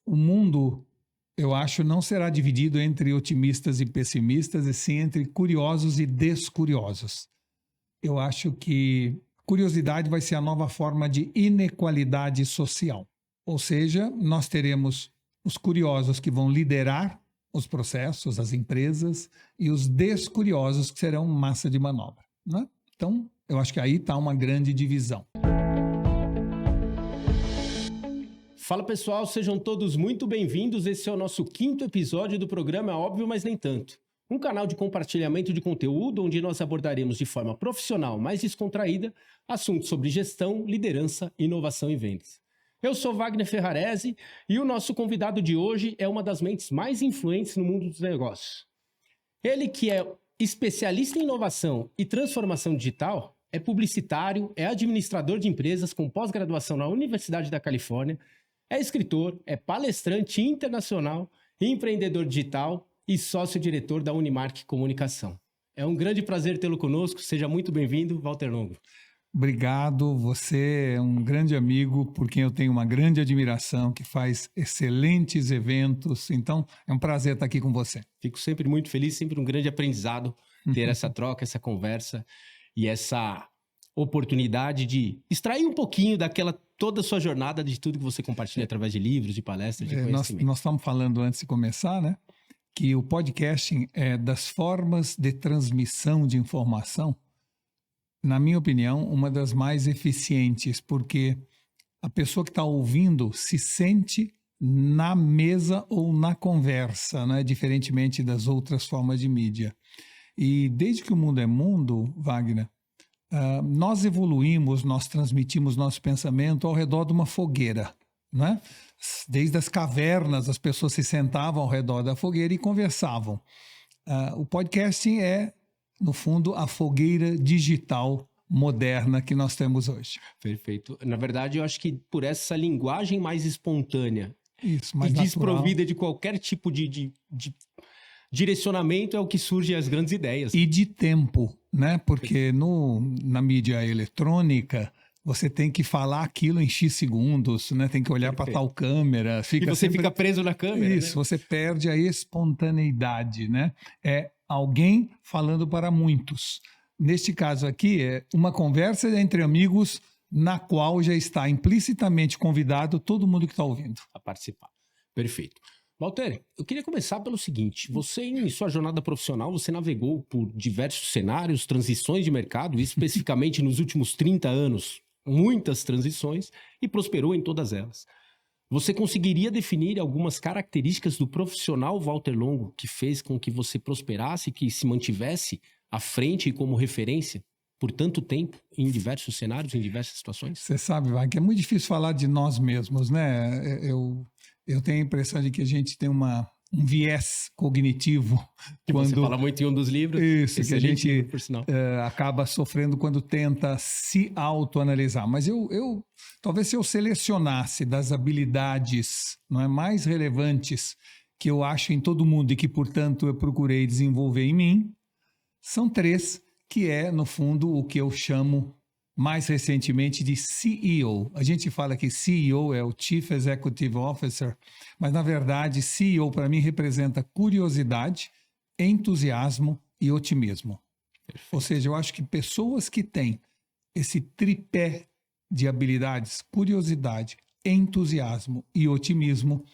o mundo, eu acho, não será dividido entre otimistas e pessimistas, e sim entre curiosos e descuriosos. Eu acho que curiosidade vai ser a nova forma de inequalidade social. Ou seja, nós teremos os curiosos que vão liderar os processos, as empresas, e os descuriosos que serão massa de manobra, né? Então, eu acho que aí está uma grande divisão. Fala pessoal, sejam todos muito bem-vindos. Esse é o nosso 5º episódio do programa Óbvio, mas nem tanto. Um canal de compartilhamento de conteúdo onde nós abordaremos de forma profissional, mais descontraída, assuntos sobre gestão, liderança, inovação e vendas. Eu sou Wagner Ferrarese e o nosso convidado de hoje é uma das mentes mais influentes no mundo dos negócios. Ele que é especialista em inovação e transformação digital, é publicitário, é administrador de empresas com pós-graduação na Universidade da Califórnia, é escritor, é palestrante internacional, empreendedor digital e sócio-diretor da Unimark Comunicação. É um grande prazer tê-lo conosco. Seja muito bem-vindo, Walter Longo. Obrigado, você é um grande amigo por quem eu tenho uma grande admiração, que faz excelentes eventos, então é um prazer estar aqui com você. Fico sempre muito feliz, sempre um grande aprendizado ter essa troca, essa conversa e essa oportunidade de extrair um pouquinho daquela toda a sua jornada, de tudo que você compartilha através de livros, de palestras, de conhecimento. Nós estamos falando antes de começar, né, que o podcasting é das formas de transmissão de informação, na minha opinião, uma das mais eficientes, porque a pessoa que está ouvindo se sente na mesa ou na conversa, né? Diferentemente das outras formas de mídia. E desde que o mundo é mundo, Wagner, nós evoluímos, nós transmitimos nosso pensamento ao redor de uma fogueira, né? Desde as cavernas, as pessoas se sentavam ao redor da fogueira e conversavam. O podcasting é, no fundo, a fogueira digital moderna que nós temos hoje. Perfeito. Na verdade, eu acho que por essa linguagem mais espontânea Isso, mais e natural, desprovida de qualquer tipo de direcionamento é o que surgem as grandes ideias. E de tempo, né? Porque na mídia eletrônica você tem que falar aquilo em X segundos, né? Tem que olhar para tal câmera. E você fica preso na câmera, Isso, né? você perde a espontaneidade, né? É alguém falando para muitos. Neste caso aqui, é uma conversa entre amigos na qual já está implicitamente convidado todo mundo que está ouvindo a participar. Perfeito. Walter, eu queria começar pelo seguinte. Você, em sua jornada profissional, você navegou por diversos cenários, transições de mercado, especificamente nos últimos 30 anos, muitas transições, e prosperou em todas elas. Você conseguiria definir algumas características do profissional Walter Longo que fez com que você prosperasse, que se mantivesse à frente e como referência por tanto tempo em diversos cenários, em diversas situações? Você sabe, Vai, que é muito difícil falar de nós mesmos, né? Eu tenho a impressão de que a gente tem um viés cognitivo. Que quando você fala muito em um dos livros. Isso, que a gente livro, por sinal. Acaba sofrendo quando tenta se autoanalisar. Mas talvez se eu selecionasse das habilidades, não é, mais relevantes que eu acho em todo mundo e que, portanto, eu procurei desenvolver em mim, são 3, que é, no fundo, o que eu chamo mais recentemente de CEO. A gente fala que CEO é o Chief Executive Officer, mas, na verdade, CEO, para mim, representa curiosidade, entusiasmo e otimismo. Perfeito. Ou seja, eu acho que pessoas que têm esse tripé de habilidades, curiosidade, entusiasmo e otimismo,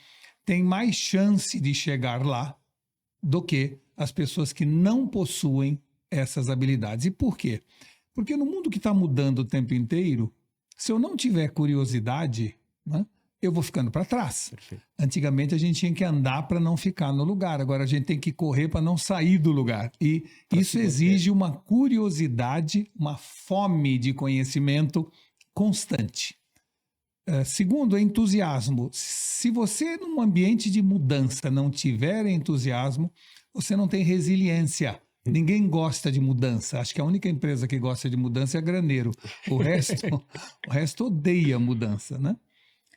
têm mais chance de chegar lá do que as pessoas que não possuem essas habilidades. E por quê? Porque no mundo que está mudando o tempo inteiro, se eu não tiver curiosidade, né, eu vou ficando para trás. Perfeito. Antigamente a gente tinha que andar para não ficar no lugar, agora a gente tem que correr para não sair do lugar. E isso exige uma curiosidade, uma fome de conhecimento constante. Segundo, entusiasmo. Se você, num ambiente de mudança, não tiver entusiasmo, você não tem resiliência. Ninguém gosta de mudança. Acho que a única empresa que gosta de mudança é a Graneiro. O resto odeia mudança, né?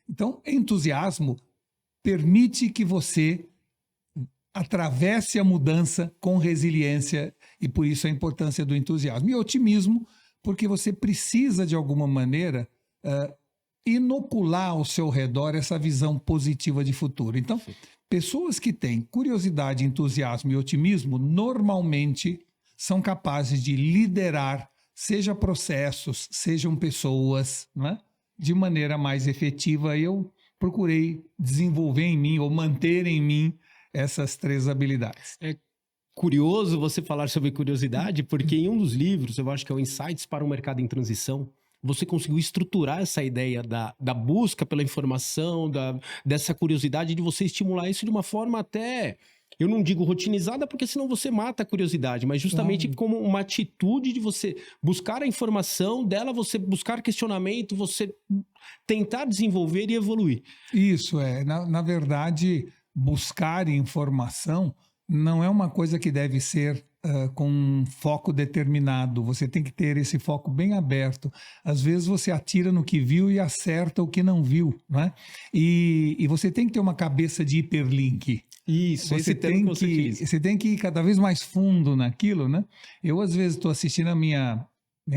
Então, entusiasmo permite que você atravesse a mudança com resiliência e por isso a importância do entusiasmo. E otimismo, porque você precisa, de alguma maneira, inocular ao seu redor essa visão positiva de futuro. Então, pessoas que têm curiosidade, entusiasmo e otimismo, normalmente são capazes de liderar, seja processos, sejam pessoas, né, de maneira mais efetiva. Eu procurei desenvolver em mim ou manter em mim essas 3 habilidades. É curioso você falar sobre curiosidade, porque em um dos livros, eu acho que é o Insights para um Mercado em Transição, você conseguiu estruturar essa ideia da busca pela informação, dessa curiosidade, de você estimular isso de uma forma até, eu não digo rotinizada, porque senão você mata a curiosidade, mas justamente como uma atitude de você buscar a informação dela, você buscar questionamento, você tentar desenvolver e evoluir. Isso é, na verdade, buscar informação não é uma coisa que deve ser com um foco determinado. Você tem que ter esse foco bem aberto. Às vezes você atira no que viu e acerta o que não viu, né? E você tem que ter uma cabeça de hiperlink. Isso, Você esse termo que você utiliza. Você tem que ir cada vez mais fundo naquilo, né? Eu, às vezes, estou assistindo minha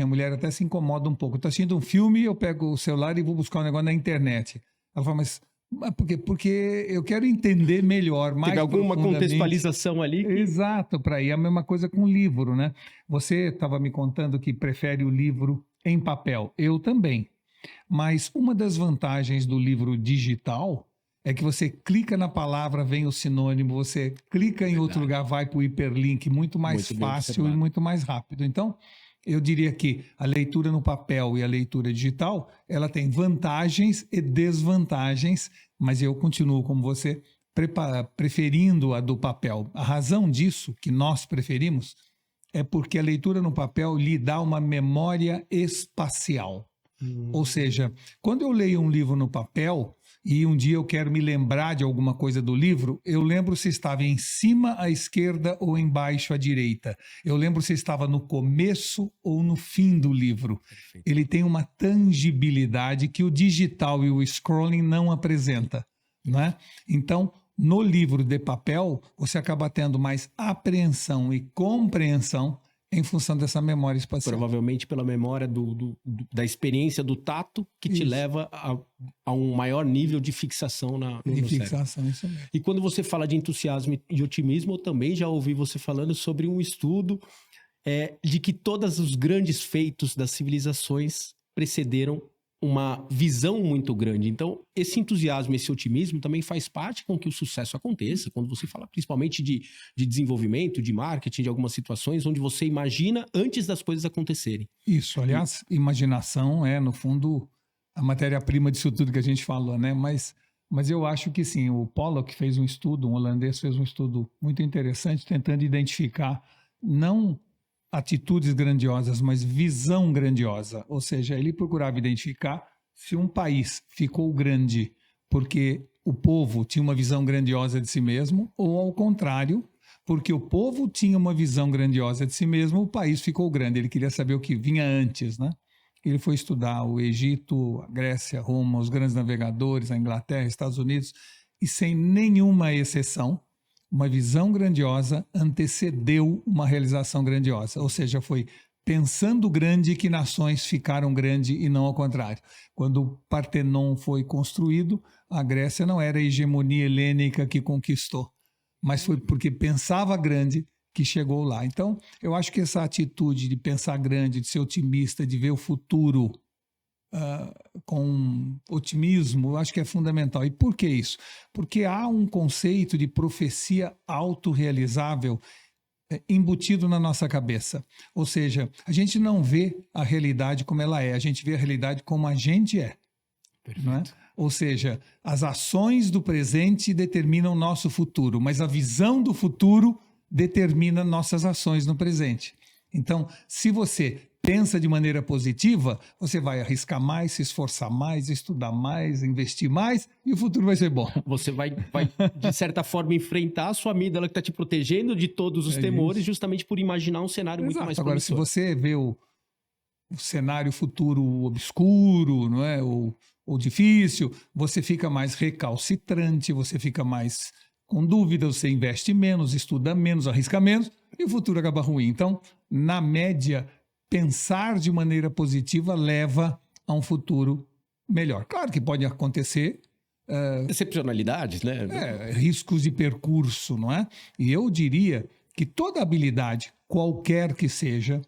mulher até se incomoda um pouco. Estou assistindo um filme, eu pego o celular e vou buscar um negócio na internet. Ela fala, mas por quê? Porque eu quero entender melhor, mais Teve alguma profundamente. contextualização ali? Exato, para ir. É a mesma coisa com o livro, né? Você estava me contando que prefere o livro em papel. Eu também. Mas uma das vantagens do livro digital é que você clica na palavra, vem o sinônimo, você clica em outro lugar, vai para o hiperlink muito mais fácil e muito mais rápido. Então, eu diria que a leitura no papel e a leitura digital, ela tem vantagens e desvantagens, mas eu continuo como você, preferindo a do papel. A razão disso, que nós preferimos, é porque a leitura no papel lhe dá uma memória espacial. Ou seja, quando eu leio um livro no papel e um dia eu quero me lembrar de alguma coisa do livro, eu lembro se estava em cima à esquerda ou embaixo à direita. Eu lembro se estava no começo ou no fim do livro. Perfeito. Ele tem uma tangibilidade que o digital e o scrolling não apresenta, né? Então, no livro de papel, você acaba tendo mais apreensão e compreensão em função dessa memória espacial. Provavelmente pela memória da experiência do tato que te leva a um maior nível de fixação no fixação, isso mesmo. E quando você fala de entusiasmo e otimismo, eu também já ouvi você falando sobre um estudo de que todos os grandes feitos das civilizações precederam uma visão muito grande. Então, esse entusiasmo, esse otimismo também faz parte com que o sucesso aconteça, quando você fala principalmente de desenvolvimento, de marketing, de algumas situações onde você imagina antes das coisas acontecerem. Isso, aliás, imaginação é, no fundo, a matéria-prima disso tudo que a gente falou, né? Mas eu acho que sim, o Pollock fez um estudo, um holandês fez um estudo muito interessante, tentando identificar não atitudes grandiosas, mas visão grandiosa. Ou seja, ele procurava identificar se um país ficou grande porque o povo tinha uma visão grandiosa de si mesmo, ou ao contrário, porque o povo tinha uma visão grandiosa de si mesmo, o país ficou grande. Ele queria saber o que vinha antes, né? Ele foi estudar o Egito, a Grécia, Roma, os grandes navegadores, a Inglaterra, Estados Unidos, e sem nenhuma exceção, uma visão grandiosa antecedeu uma realização grandiosa. Ou seja, foi pensando grande que nações ficaram grandes e não ao contrário. Quando o Partenon foi construído, a Grécia não era a hegemonia helênica que conquistou, mas foi porque pensava grande que chegou lá. Então, eu acho que essa atitude de pensar grande, de ser otimista, de ver o futuro com otimismo, eu acho que é fundamental. E por que isso? Porque há um conceito de profecia autorrealizável embutido na nossa cabeça. Ou seja, a gente não vê a realidade como ela é, a gente vê a realidade como a gente é. Não é? Ou seja, as ações do presente determinam nosso futuro, mas a visão do futuro determina nossas ações no presente. Então, se você pensa de maneira positiva, você vai arriscar mais, se esforçar mais, estudar mais, investir mais, e o futuro vai ser bom. Você vai de certa forma, enfrentar a sua amígdala que está te protegendo de todos os temores, justamente por imaginar um cenário muito mais Agora, promissor. se você vê o cenário futuro obscuro, não é? ou difícil, você fica mais recalcitrante, você fica mais com dúvida, você investe menos, estuda menos, arrisca menos, e o futuro acaba ruim. Então, na média, pensar de maneira positiva leva a um futuro melhor. Claro que pode acontecer Excepcionalidades, né? riscos de percurso, não é? E eu diria que toda habilidade, qualquer que seja,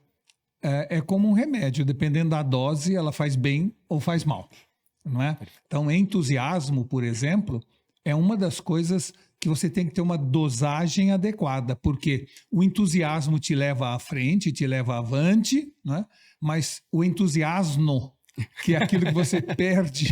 é como um remédio. Dependendo da dose, ela faz bem ou faz mal, não é? Então, entusiasmo, por exemplo, é uma das coisas que você tem que ter uma dosagem adequada, porque o entusiasmo te leva à frente, te leva avante, não é? Mas o entusiasmo, que é aquilo que você perde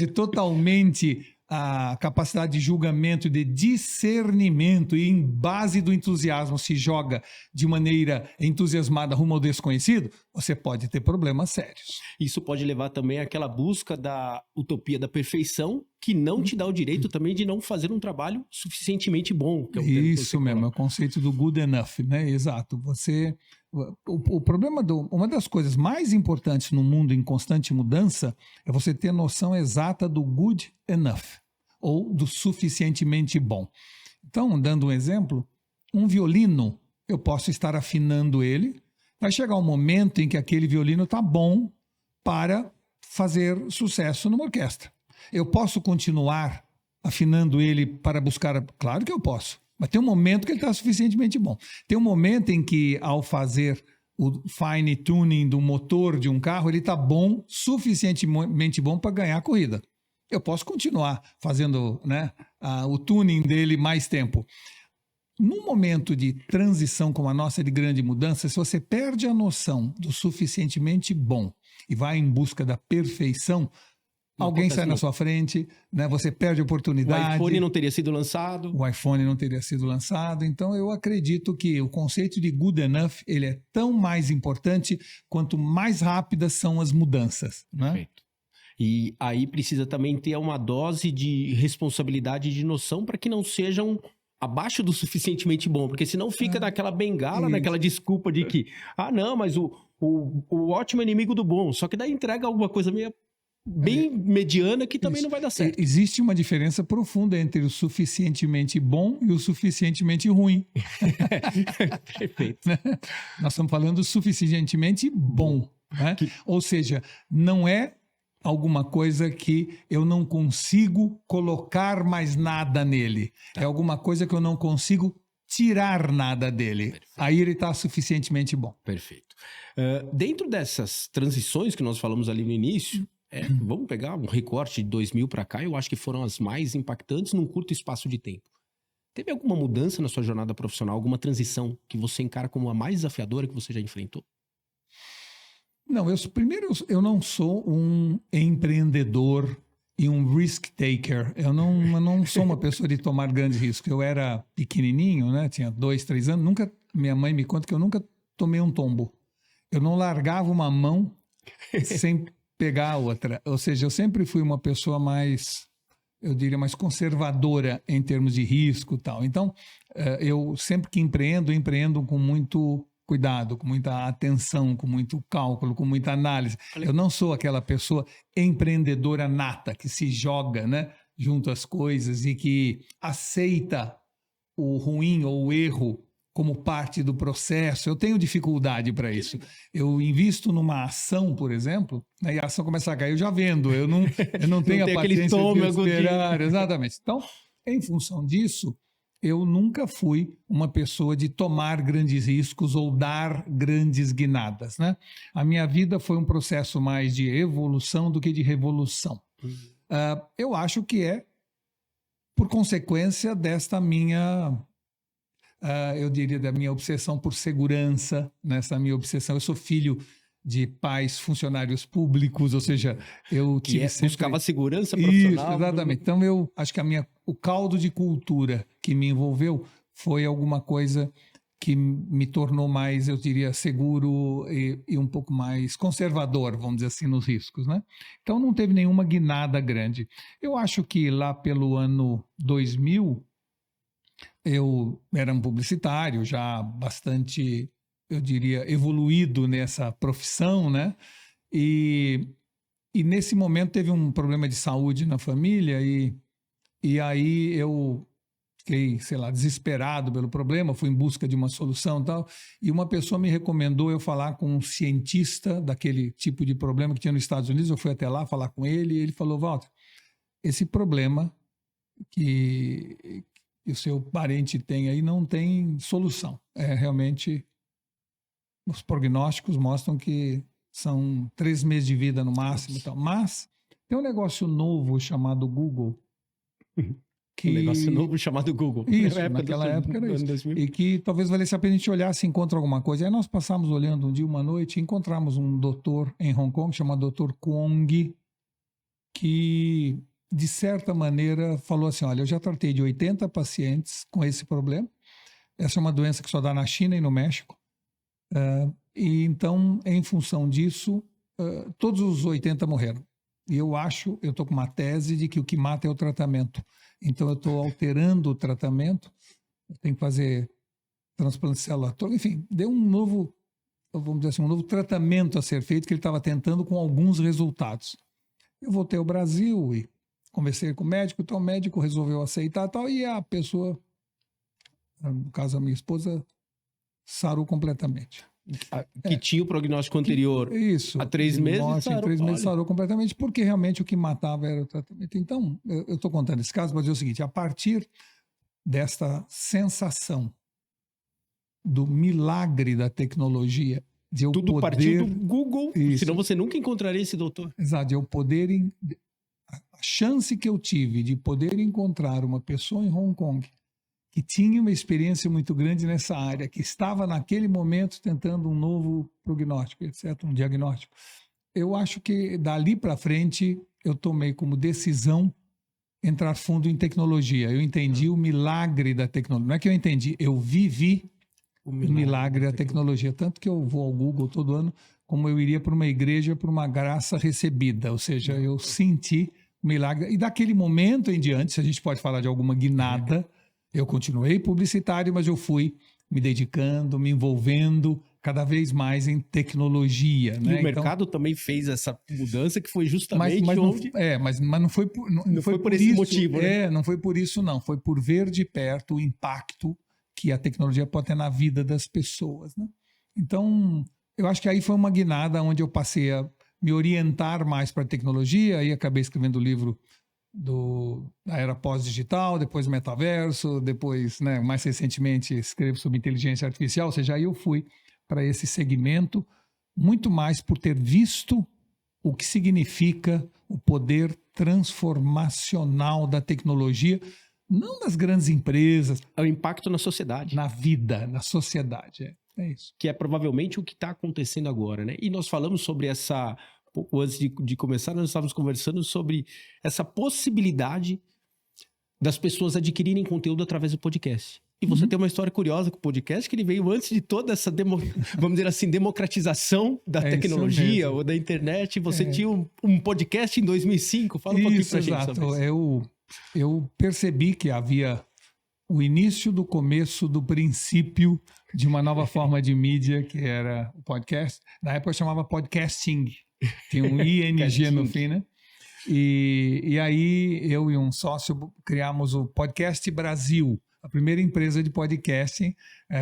totalmente a capacidade de julgamento, de discernimento, e em base do entusiasmo se joga de maneira entusiasmada rumo ao desconhecido, você pode ter problemas sérios. Isso pode levar também àquela busca da utopia da perfeição, que não te dá o direito também de não fazer um trabalho suficientemente bom. Que é Isso mesmo, é o conceito do good enough, né? Exato. O problema, uma das coisas mais importantes no mundo em constante mudança é você ter noção exata do good enough, ou do suficientemente bom. Então, dando um exemplo, um violino, eu posso estar afinando ele, vai chegar um momento em que aquele violino está bom para fazer sucesso numa orquestra. Eu posso continuar afinando ele para buscar... Claro que eu posso, mas tem um momento que ele está suficientemente bom. Tem um momento em que, ao fazer o fine tuning do motor de um carro, ele está bom, suficientemente bom para ganhar a corrida. Eu posso continuar fazendo, né, o tuning dele mais tempo. Num momento de transição como a nossa, de grande mudança, se você perde a noção do suficientemente bom e vai em busca da perfeição, alguém sai na sua frente, né? Você perde a oportunidade. O iPhone não teria sido lançado. O iPhone não teria sido lançado. Então, eu acredito que o conceito de good enough, ele é tão mais importante quanto mais rápidas são as mudanças, né? Perfeito. E aí precisa também ter uma dose de responsabilidade e de noção para que não sejam abaixo do suficientemente bom, porque senão fica naquela bengala, naquela desculpa de que, não, mas o ótimo é inimigo do bom, só que daí entrega alguma coisa meio bem mediana que também não vai dar certo. Existe uma diferença profunda entre o suficientemente bom e o suficientemente ruim. Perfeito. Nós estamos falando do suficientemente bom, né? Ou seja, não é alguma coisa que eu não consigo colocar mais nada nele. É alguma coisa que eu não consigo tirar nada dele. Perfeito. Aí ele está suficientemente bom. Perfeito. Dentro dessas transições que nós falamos ali no início, vamos pegar um recorte de 2000 para cá, eu acho que foram as mais impactantes num curto espaço de tempo. Teve alguma mudança na sua jornada profissional, alguma transição que você encara como a mais desafiadora que você já enfrentou? Não, eu não sou um empreendedor e um risk taker. Eu não sou uma pessoa de tomar grandes riscos. Eu era pequenininho, né? Tinha 2, 3 anos. Minha mãe me conta que eu nunca tomei um tombo. Eu não largava uma mão sem pegar a outra. Ou seja, eu sempre fui uma pessoa mais, eu diria, mais conservadora em termos de risco e tal. Então, eu sempre que empreendo com muito cuidado, com muita atenção, com muito cálculo, com muita análise. Eu não sou aquela pessoa empreendedora nata que se joga, né, junto às coisas e que aceita o ruim ou o erro como parte do processo. Eu tenho dificuldade para isso. Eu invisto numa ação, por exemplo, né, e a ação começa a cair, eu já vendo. Eu não tenho a paciência de esperar. Exatamente. Então, em função disso, eu nunca fui uma pessoa de tomar grandes riscos ou dar grandes guinadas, né? A minha vida foi um processo mais de evolução do que de revolução. Eu acho que é por consequência desta minha, eu diria, da minha obsessão por segurança, nessa minha obsessão. Eu sou filho de pais funcionários públicos, ou seja, eu tive buscava segurança profissional. Isso, exatamente. Então, eu acho que o caldo de cultura que me envolveu foi alguma coisa que me tornou mais, eu diria, seguro e um pouco mais conservador, vamos dizer assim, nos riscos, né? Então, não teve nenhuma guinada grande. Eu acho que lá pelo ano 2000, eu era um publicitário já bastante, eu diria, evoluído nessa profissão, né? E nesse momento teve um problema de saúde na família e aí eu fiquei, sei lá, desesperado pelo problema, fui em busca de uma solução e tal, e uma pessoa me recomendou eu falar com um cientista daquele tipo de problema que tinha nos Estados Unidos. Eu fui até lá falar com ele e ele falou: Walter, esse problema que o seu parente tem aí não tem solução. Realmente, os prognósticos mostram que são 3 meses de vida no máximo e tal. Mas tem um negócio novo chamado Google. Um negócio novo chamado Google. Isso, naquela época era isso. 2000. E que talvez valesse a pena a gente olhar se encontra alguma coisa. Aí nós passamos olhando um dia, uma noite, e encontramos um doutor em Hong Kong, chamado Dr. Kwong, que, de certa maneira, falou assim: olha, eu já tratei de 80 pacientes com esse problema. Essa é uma doença que só dá na China e no México. E então, em função disso, todos os 80 morreram. E eu estou com uma tese de que o que mata é o tratamento. Então, eu estou alterando o tratamento, eu tenho que fazer transplante de célula. Enfim, deu um novo, vamos dizer assim, um novo tratamento a ser feito que ele estava tentando com alguns resultados. Eu voltei ao Brasil e conversei com o médico, então o médico resolveu aceitar tal, e a pessoa, no caso a minha esposa, sarou completamente. Que tinha o prognóstico anterior Isso, há 3 meses. Morte, em 3 meses sarou completamente, porque realmente o que matava era o tratamento. Então, eu estou contando esse caso para dizer o seguinte: a partir desta sensação do milagre da tecnologia, de eu Tudo poder... partiu do Google, Isso. senão você nunca encontraria esse doutor. Exato, de eu poder... A chance que eu tive de poder encontrar uma pessoa em Hong Kong que tinha uma experiência muito grande nessa área, que estava naquele momento tentando um novo prognóstico, etc., um diagnóstico. Eu acho que dali para frente eu tomei como decisão entrar fundo em tecnologia. Eu entendi o milagre da tecnologia. Não é que eu entendi, eu vivi o milagre da tecnologia. Tanto que eu vou ao Google todo ano, como eu iria para uma igreja por uma graça recebida. Ou seja, eu senti o milagre. E daquele momento em diante, se a gente pode falar de alguma guinada, eu continuei publicitário, mas eu fui me dedicando, me envolvendo cada vez mais em tecnologia. E né? o mercado também fez essa mudança, que foi justamente mas não foi por, não foi por esse isso, motivo, né? Não foi por isso, não. Foi por ver de perto o impacto que a tecnologia pode ter na vida das pessoas. Né? Então, eu acho que aí foi uma guinada onde eu passei a me orientar mais para a tecnologia, e acabei escrevendo o livro da era pós-digital, depois metaverso, depois, né, mais recentemente, escrevo sobre inteligência artificial. Ou seja, aí eu fui para esse segmento muito mais por ter visto o que significa o poder transformacional da tecnologia, não das grandes empresas. É o impacto na sociedade. Na vida, na sociedade. É isso. Que é provavelmente o que está acontecendo agora, né? E nós falamos sobre essa... Pouco antes de começar, nós estávamos conversando sobre essa possibilidade das pessoas adquirirem conteúdo através do podcast. E você tem uma história curiosa com o podcast, que ele veio antes de toda essa, vamos dizer assim, democratização da tecnologia ou da internet. Você tinha um podcast em 2005. Fala um pouquinho pra gente sobre isso. Eu percebi que havia o início do começo do princípio de uma nova forma de mídia, que era o podcast. Na época eu chamava podcasting. Tem um ING no fim, né? E aí eu e um sócio criamos o Podcast Brasil, a primeira empresa de podcasting.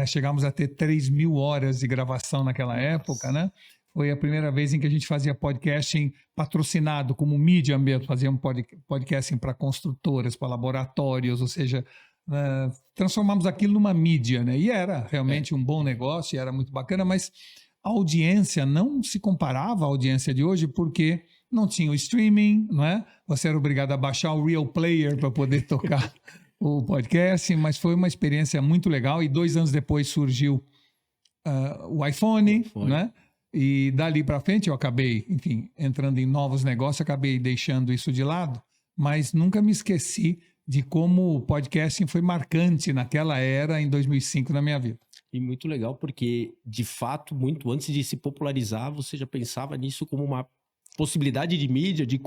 Chegamos a ter 3.000 horas de gravação naquela época, né? Foi a primeira vez em que a gente fazia podcasting patrocinado como mídia mesmo. Fazíamos podcasting para construtoras, para laboratórios, ou seja, transformamos aquilo numa mídia, né? E era realmente um bom negócio, e era muito bacana, mas a audiência não se comparava à audiência de hoje, porque não tinha o streaming, não é? Você era obrigado a baixar o Real Player para poder tocar o podcast, mas foi uma experiência muito legal. E 2 anos depois surgiu o iPhone, né? E dali para frente eu acabei, enfim, entrando em novos negócios, acabei deixando isso de lado, mas nunca me esqueci de como o podcasting foi marcante naquela era, em 2005, na minha vida. E muito legal, porque, de fato, muito antes de se popularizar, você já pensava nisso como uma possibilidade de mídia, de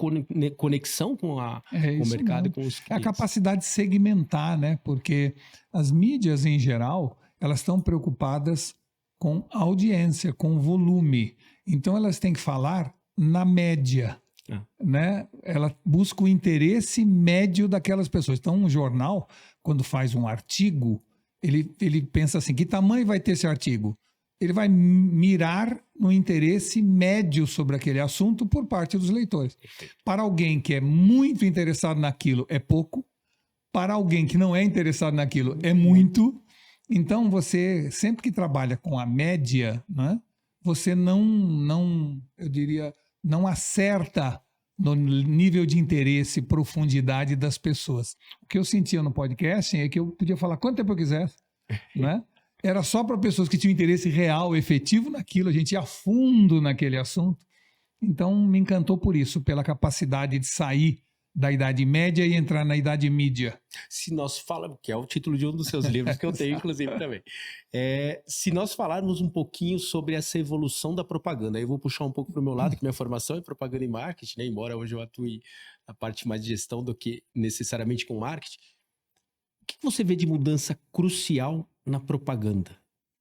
conexão com o mercado e com os clientes. É a capacidade de segmentar, né? Porque as mídias, em geral, elas estão preocupadas com audiência, com volume. Então, elas têm que falar na média. né? Ela busca o interesse médio daquelas pessoas. Então, um jornal, quando faz um artigo, ele pensa assim, que tamanho vai ter esse artigo? Ele vai mirar no interesse médio sobre aquele assunto por parte dos leitores. Para alguém que é muito interessado naquilo, é pouco. Para alguém que não é interessado naquilo, é muito. Então, você, sempre que trabalha com a média, né, você eu diria, não acerta no nível de interesse e profundidade das pessoas. O que eu sentia no podcast é que eu podia falar quanto tempo eu quisesse, né? Era só para pessoas que tinham interesse real, efetivo naquilo, a gente ia a fundo naquele assunto. Então, me encantou por isso, pela capacidade de sair da Idade Média e entrar na Idade Mídia. Se nós falarmos, que é o título de um dos seus livros que eu tenho, inclusive, também. Se nós falarmos um pouquinho sobre essa evolução da propaganda, aí eu vou puxar um pouco para o meu lado, que minha formação é propaganda e marketing, né? Embora hoje eu atue na parte mais de gestão do que necessariamente com marketing. O que você vê de mudança crucial na propaganda?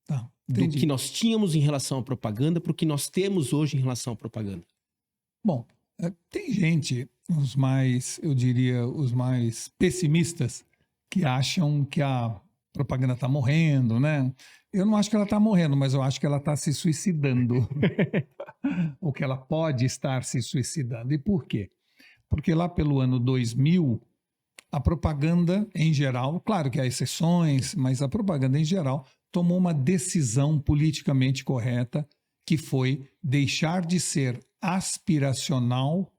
Tá, do que nós tínhamos em relação à propaganda para o que nós temos hoje em relação à propaganda? Bom, tem gente, eu diria, os mais pessimistas, que acham que a propaganda está morrendo, né? Eu não acho que ela está morrendo, mas eu acho que ela está se suicidando. Ou que ela pode estar se suicidando. E por quê? Porque lá pelo ano 2000, a propaganda em geral, claro que há exceções, mas a propaganda em geral tomou uma decisão politicamente correta, que foi deixar de ser aspiracional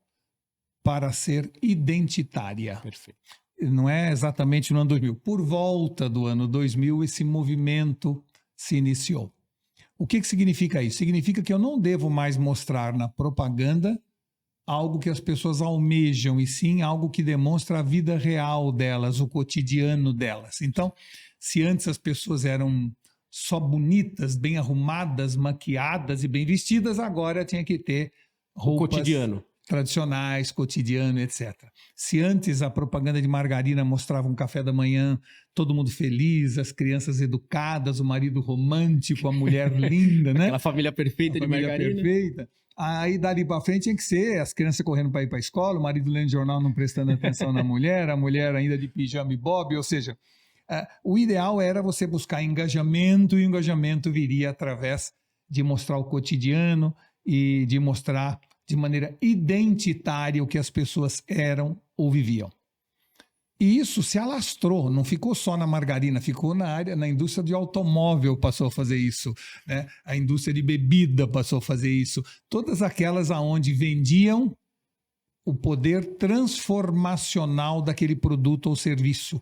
para ser identitária. Perfeito. Não é exatamente no ano 2000. Por volta do ano 2000, esse movimento se iniciou. O que significa isso? Significa que eu não devo mais mostrar na propaganda algo que as pessoas almejam, e sim algo que demonstra a vida real delas, o cotidiano delas. Então, se antes as pessoas eram só bonitas, bem arrumadas, maquiadas e bem vestidas, agora tinha que ter roupas cotidiano, tradicionais, cotidiano, etc. Se antes a propaganda de margarina mostrava um café da manhã, todo mundo feliz, as crianças educadas, o marido romântico, a mulher linda, né? Aquela família perfeita de margarina. Perfeita. Aí dali para frente tinha que ser as crianças correndo para ir para a escola, o marido lendo jornal não prestando atenção na mulher, a mulher ainda de pijama e bob, ou seja, o ideal era você buscar engajamento, e o engajamento viria através de mostrar o cotidiano e de mostrar de maneira identitária o que as pessoas eram ou viviam. E isso se alastrou, não ficou só na margarina, ficou na indústria de automóvel, passou a fazer isso, né? A indústria de bebida passou a fazer isso. Todas aquelas aonde vendiam o poder transformacional daquele produto ou serviço.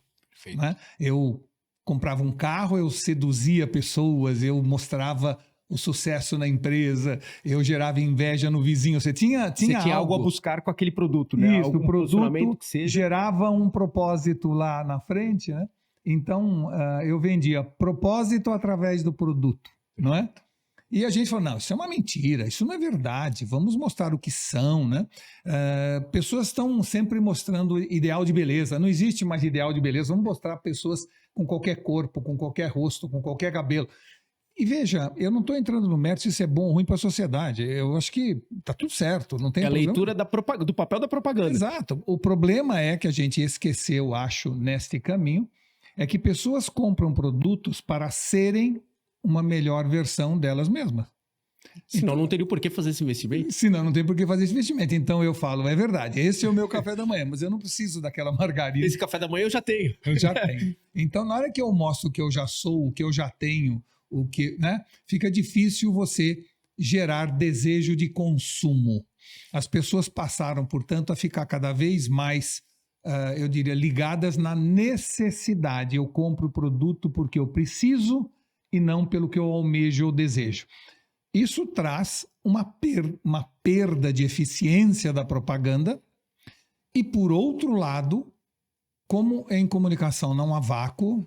Né? Eu comprava um carro, eu seduzia pessoas, eu mostrava o sucesso na empresa, eu gerava inveja no vizinho. Você tinha algo a buscar com aquele produto, né? Isso, o produto que seja... gerava um propósito lá na frente, né? Então, eu vendia propósito através do produto, não é? E a gente falou, não, isso é uma mentira, isso não é verdade, vamos mostrar o que são, né? Pessoas estão sempre mostrando ideal de beleza, não existe mais ideal de beleza, vamos mostrar pessoas com qualquer corpo, com qualquer rosto, com qualquer cabelo. E veja, eu não estou entrando no mérito se isso é bom ou ruim para a sociedade. Eu acho que está tudo certo, não tem problema. É a leitura do papel da propaganda. Exato. O problema é que a gente esqueceu, acho, neste caminho, é que pessoas compram produtos para serem uma melhor versão delas mesmas. Senão não teria por que fazer esse investimento. Senão não tem por que fazer esse investimento. Então eu falo, é verdade, esse é o meu café da manhã, mas eu não preciso daquela margarina. Esse café da manhã eu já tenho. Eu já tenho. Então, na hora que eu mostro o que eu já sou, o que eu já tenho, o que, né, fica difícil você gerar desejo de consumo. As pessoas passaram, portanto, a ficar cada vez mais, eu diria, ligadas na necessidade. Eu compro o produto porque eu preciso e não pelo que eu almejo ou desejo. Isso traz uma perda de eficiência da propaganda e, por outro lado, como em comunicação não há vácuo,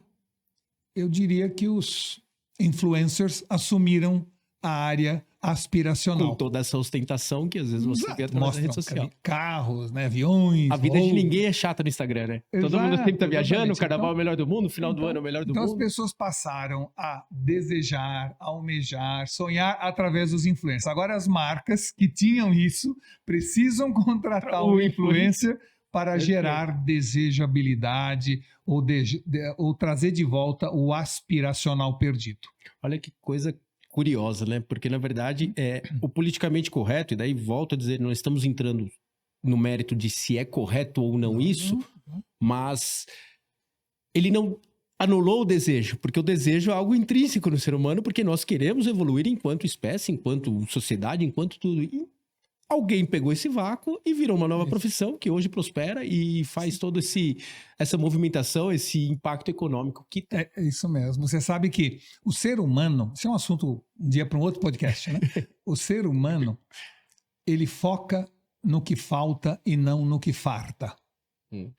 eu diria que os influencers assumiram a área, aspiracional. Com toda essa ostentação que às vezes você vê através da Mostram rede social. carros, né, aviões. A vida de ninguém é chata no Instagram, né? Todo mundo sempre tá viajando, o carnaval é o melhor do mundo, o final do ano é o melhor do mundo. Então as pessoas passaram a desejar, almejar, sonhar através dos influencers. Agora as marcas que tinham isso precisam contratar um influencer para gerar desejabilidade ou trazer de volta o aspiracional perdido. Olha que coisa curiosa, né? Porque, na verdade, o politicamente correto, e daí volto a dizer, não estamos entrando no mérito de se é correto ou não isso, mas ele não anulou o desejo, porque o desejo é algo intrínseco no ser humano, porque nós queremos evoluir enquanto espécie, enquanto sociedade, enquanto tudo. E alguém pegou esse vácuo e virou uma nova profissão que hoje prospera e faz toda essa movimentação, esse impacto econômico que tem. É isso mesmo. Você sabe que o ser humano, isso é um assunto um dia para um outro podcast, né? O ser humano, ele foca no que falta e não no que farta.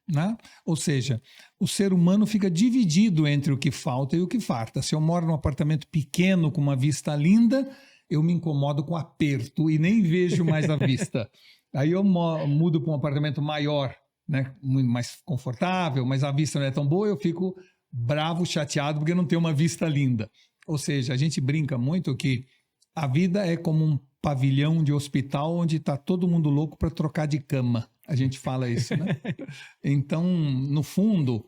Né? Ou seja, o ser humano fica dividido entre o que falta e o que farta. Se eu moro num apartamento pequeno com uma vista linda, eu me incomodo com aperto e nem vejo mais a vista. Aí eu mudo para um apartamento maior, né, muito mais confortável, mas a vista não é tão boa, eu fico bravo, chateado, porque não tem uma vista linda. Ou seja, a gente brinca muito que a vida é como um pavilhão de hospital onde está todo mundo louco para trocar de cama. A gente fala isso, né? Então, no fundo,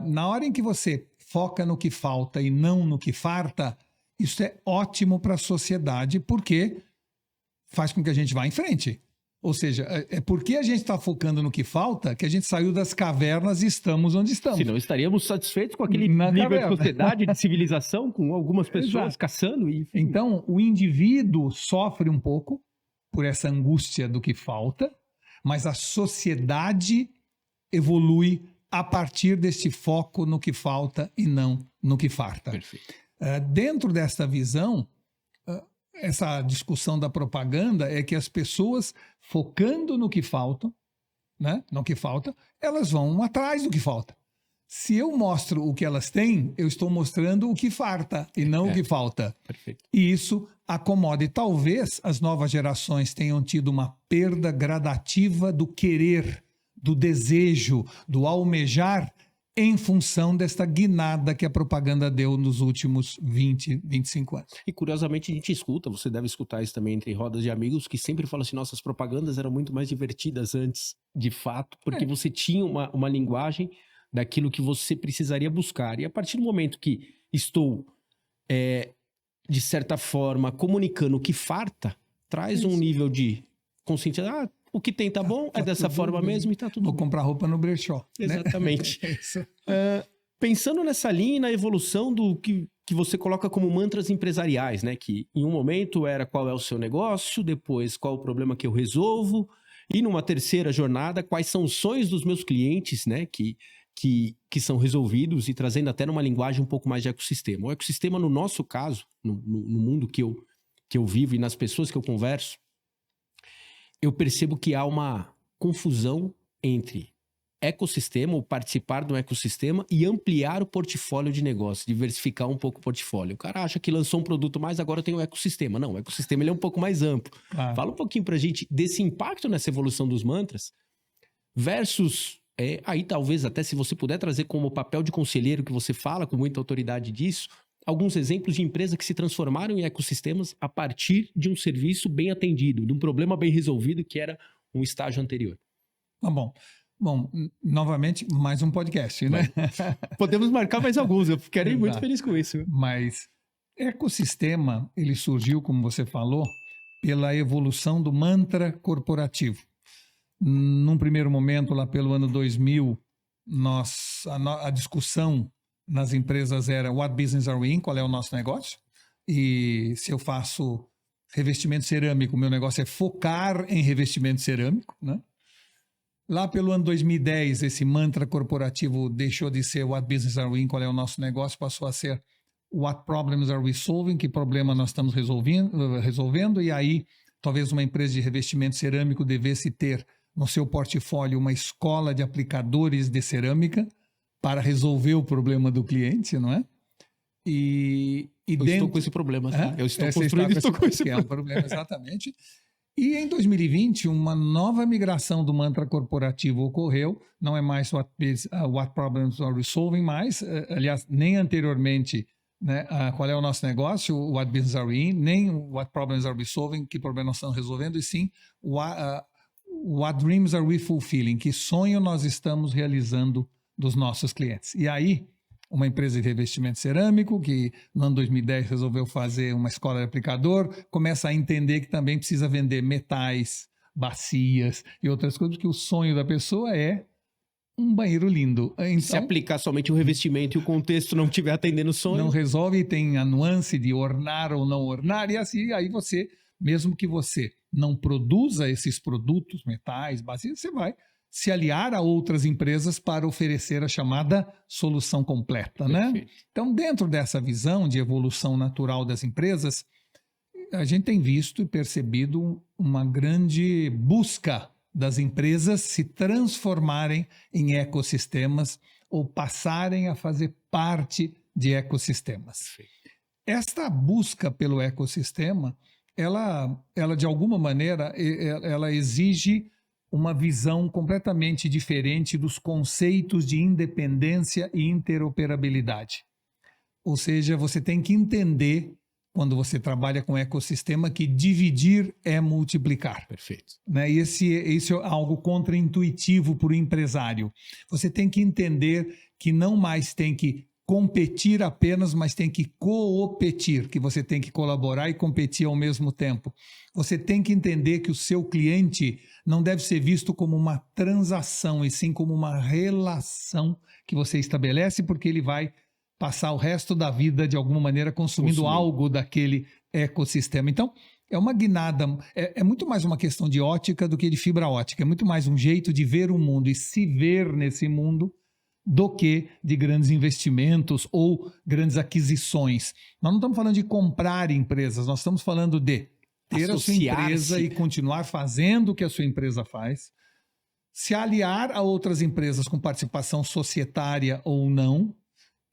na hora em que você foca no que falta e não no que farta, isso é ótimo para a sociedade, porque faz com que a gente vá em frente. Ou seja, é porque a gente está focando no que falta que a gente saiu das cavernas e estamos onde estamos. Senão estaríamos satisfeitos com aquele nível de sociedade, de civilização, com algumas pessoas caçando. Então, o indivíduo sofre um pouco por essa angústia do que falta, mas a sociedade evolui a partir desse foco no que falta e não no que farta. Perfeito. Dentro desta visão, essa discussão da propaganda é que as pessoas focando no que falta, né, no que falta, elas vão atrás do que falta. Se eu mostro o que elas têm, eu estou mostrando o que farta e não o que falta. Perfeito. E isso acomoda. E talvez as novas gerações tenham tido uma perda gradativa do querer, do desejo, do almejar, em função desta guinada que a propaganda deu nos últimos 20, 25 anos. E curiosamente a gente escuta, você deve escutar isso também entre rodas de amigos, que sempre falam assim, nossas propagandas eram muito mais divertidas antes, de fato, porque você tinha uma linguagem daquilo que você precisaria buscar. E a partir do momento que estou, de certa forma, comunicando o que farta, traz um nível de consciência, o que tem tá bom, é dessa forma mesmo e tá tudo bom. Vou comprar roupa no brechó. Exatamente. Né? Pensando nessa linha e na evolução do que você coloca como mantras empresariais, né? Que em um momento era qual é o seu negócio, depois qual o problema que eu resolvo, e numa terceira jornada, quais são os sonhos dos meus clientes, né? Que são resolvidos e trazendo até numa linguagem um pouco mais de ecossistema. O ecossistema, no nosso caso, no mundo que eu vivo e nas pessoas que eu converso, eu percebo que há uma confusão entre ecossistema, ou participar do ecossistema, e ampliar o portfólio de negócio, diversificar um pouco o portfólio. O cara acha que lançou um produto mais, agora tem o ecossistema. Não, o ecossistema ele é um pouco mais amplo. Fala um pouquinho pra gente desse impacto nessa evolução dos mantras, versus, aí talvez até se você puder trazer como papel de conselheiro, que você fala com muita autoridade disso, alguns exemplos de empresas que se transformaram em ecossistemas a partir de um serviço bem atendido, de um problema bem resolvido que era um estágio anterior. Tá bom. Bom, novamente, mais um podcast, né? Podemos marcar mais alguns, eu ficarei muito feliz com isso. Mas ecossistema, ele surgiu, como você falou, pela evolução do mantra corporativo. Num primeiro momento, lá pelo ano 2000, a discussão nas empresas era what business are we in, qual é o nosso negócio? E se eu faço revestimento cerâmico, meu negócio é focar em revestimento cerâmico, né? Lá pelo ano 2010, esse mantra corporativo deixou de ser what business are we in, qual é o nosso negócio, passou a ser what problems are we solving, que problema nós estamos resolvendo, e aí talvez uma empresa de revestimento cerâmico devesse ter no seu portfólio uma escola de aplicadores de cerâmica para resolver o problema do cliente, não é? E E estou com esse problema. Tá? Eu estou construindo e estou com esse problema. É um problema, exatamente. E em 2020, uma nova migração do mantra corporativo ocorreu. Não é mais what problems are we solving mais. Aliás, nem anteriormente, né, qual é o nosso negócio, what business are we in, nem what problems are we solving, que problemas nós estamos resolvendo, e sim what dreams are we fulfilling, que sonho nós estamos realizando dos nossos clientes. E aí, uma empresa de revestimento cerâmico, que no ano 2010 resolveu fazer uma escola de aplicador, começa a entender que também precisa vender metais, bacias e outras coisas, porque o sonho da pessoa é um banheiro lindo. Então, se aplicar somente o revestimento e o contexto não estiver atendendo o sonho... Não resolve, tem a nuance de ornar ou não ornar, e assim, aí você, mesmo que você não produza esses produtos, metais, bacias, você vai se aliar a outras empresas para oferecer a chamada solução completa, né? Então, dentro dessa visão de evolução natural das empresas, a gente tem visto e percebido uma grande busca das empresas se transformarem em ecossistemas ou passarem a fazer parte de ecossistemas. Esta busca pelo ecossistema, ela de alguma maneira, ela exige uma visão completamente diferente dos conceitos de independência e interoperabilidade. Ou seja, você tem que entender, quando você trabalha com ecossistema, que dividir é multiplicar. Perfeito. Né? E esse é algo contraintuitivo para o empresário. Você tem que entender que não mais tem que competir apenas, mas tem que coopetir, que você tem que colaborar e competir ao mesmo tempo. Você tem que entender que o seu cliente não deve ser visto como uma transação, e sim como uma relação que você estabelece, porque ele vai passar o resto da vida, de alguma maneira, consumindo algo daquele ecossistema. Então, é uma guinada, é muito mais uma questão de ótica do que de fibra ótica, é muito mais um jeito de ver o mundo e se ver nesse mundo do que de grandes investimentos ou grandes aquisições. Nós não estamos falando de comprar empresas, nós estamos falando de ter a sua empresa e continuar fazendo o que a sua empresa faz, se aliar a outras empresas com participação societária ou não,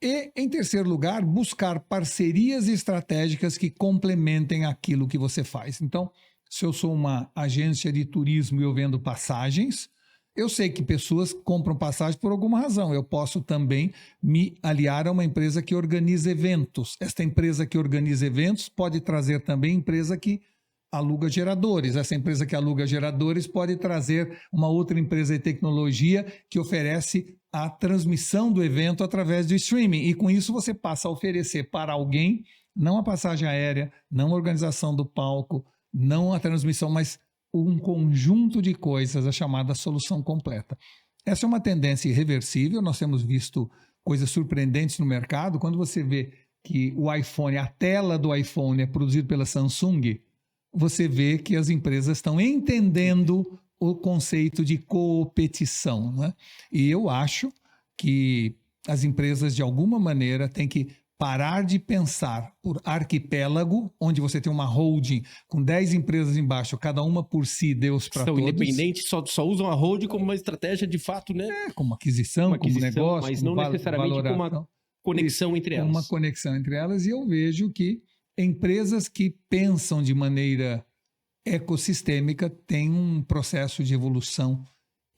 e, em terceiro lugar, buscar parcerias estratégicas que complementem aquilo que você faz. Então, se eu sou uma agência de turismo e eu vendo passagens, eu sei que pessoas compram passagem por alguma razão. Eu posso também me aliar a uma empresa que organiza eventos. Esta empresa que organiza eventos pode trazer também empresa que aluga geradores. Essa empresa que aluga geradores pode trazer uma outra empresa de tecnologia que oferece a transmissão do evento através do streaming. E com isso você passa a oferecer para alguém, não a passagem aérea, não a organização do palco, não a transmissão, mas um conjunto de coisas, a chamada solução completa. Essa é uma tendência irreversível, nós temos visto coisas surpreendentes no mercado. Quando você vê que o iPhone, a tela do iPhone é produzida pela Samsung, você vê que as empresas estão entendendo o conceito de competição, né? E eu acho que as empresas, de alguma maneira, têm que parar de pensar por arquipélago, onde você tem uma holding com 10 empresas embaixo, cada uma por si, Deus para todos. São independentes, só usam a holding como uma estratégia de fato, né? Como aquisição, como negócio, mas não necessariamente como uma conexão entre elas. Uma conexão entre elas, e eu vejo que empresas que pensam de maneira ecossistêmica têm um processo de evolução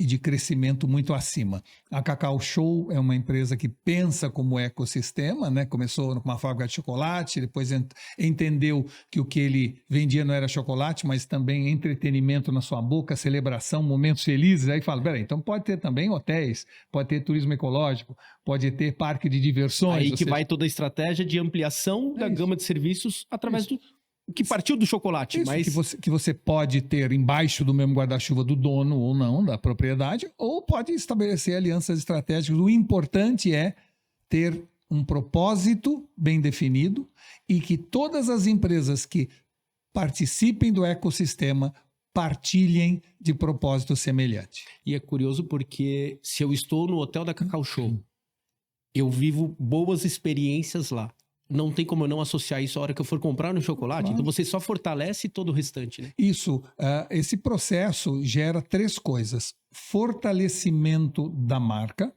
e de crescimento muito acima. A Cacau Show é uma empresa que pensa como ecossistema, né? Começou com uma fábrica de chocolate, depois entendeu que o que ele vendia não era chocolate, mas também entretenimento na sua boca, celebração, momentos felizes. Aí fala, peraí, então pode ter também hotéis, pode ter turismo ecológico, pode ter parque de diversões. Aí que vai toda a estratégia de ampliação da gama de serviços através do que partiu do chocolate. Isso, mas que você pode ter embaixo do mesmo guarda-chuva do dono ou não, da propriedade, ou pode estabelecer alianças estratégicas. O importante é ter um propósito bem definido e que todas as empresas que participem do ecossistema partilhem de propósito semelhante. E é curioso porque se eu estou no hotel da Cacau Show, eu vivo boas experiências lá. Não tem como eu não associar isso a hora que eu for comprar no chocolate. Claro. Então você só fortalece todo o restante, né? Isso. Esse processo gera 3 coisas. Fortalecimento da marca,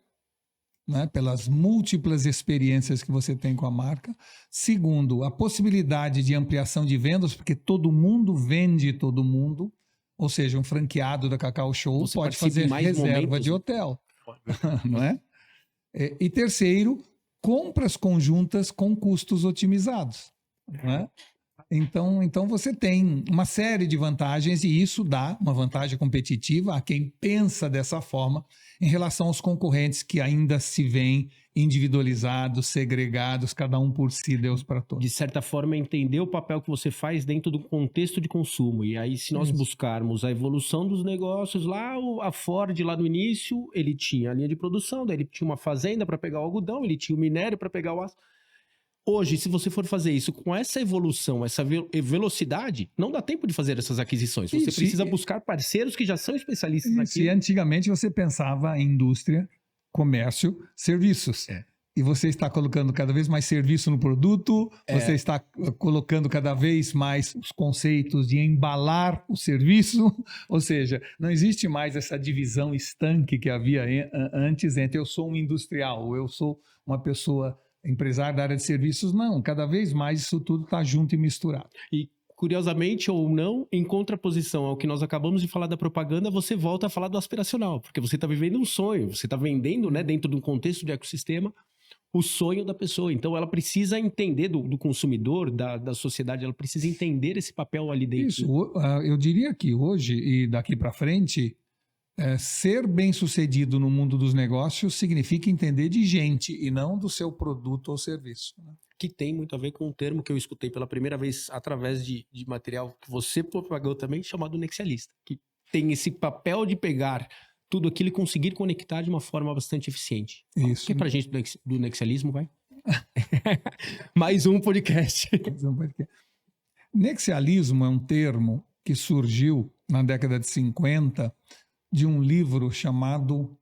né, pelas múltiplas experiências que você tem com a marca. Segundo, a possibilidade de ampliação de vendas, porque todo mundo vende todo mundo. Ou seja, um franqueado da Cacau Show Você pode participa em fazer mais reserva momentos, de né? hotel, não é? E terceiro, compras conjuntas com custos otimizados, não é? Então você tem uma série de vantagens e isso dá uma vantagem competitiva a quem pensa dessa forma em relação aos concorrentes que ainda se veem individualizados, segregados, cada um por si, Deus para todos. De certa forma, entender o papel que você faz dentro do contexto de consumo. E aí, se nós Isso. buscarmos a evolução dos negócios, lá a Ford, lá no início, ele tinha a linha de produção, daí ele tinha uma fazenda para pegar o algodão, ele tinha o minério para pegar o aço. Hoje, se você for fazer isso com essa evolução, essa velocidade, não dá tempo de fazer essas aquisições. Você Isso, precisa buscar parceiros que já são especialistas E naquilo. antigamente você pensava em indústria, comércio, serviços. E você está colocando cada vez mais serviço no produto, você está colocando cada vez mais os conceitos de embalar o serviço, ou seja, não existe mais essa divisão estanque que havia antes entre eu sou um industrial, ou eu sou uma pessoa empresário da área de serviços. Não, cada vez mais isso tudo está junto e misturado. E curiosamente ou não, em contraposição ao que nós acabamos de falar da propaganda, você volta a falar do aspiracional, porque você está vivendo um sonho, você está vendendo, né, dentro de um contexto de ecossistema, o sonho da pessoa. Então ela precisa entender do consumidor, da sociedade, ela precisa entender esse papel ali dentro. Isso, eu diria que hoje e daqui para frente, ser bem-sucedido no mundo dos negócios significa entender de gente e não do seu produto ou serviço, né? Que tem muito a ver com um termo que eu escutei pela primeira vez através de material que você propagou também, chamado nexialista, que tem esse papel de pegar tudo aquilo e conseguir conectar de uma forma bastante eficiente. Isso. Que pra gente do nexialismo, vai? Mais um podcast. Nexialismo é um termo que surgiu na década de 50 de um livro chamado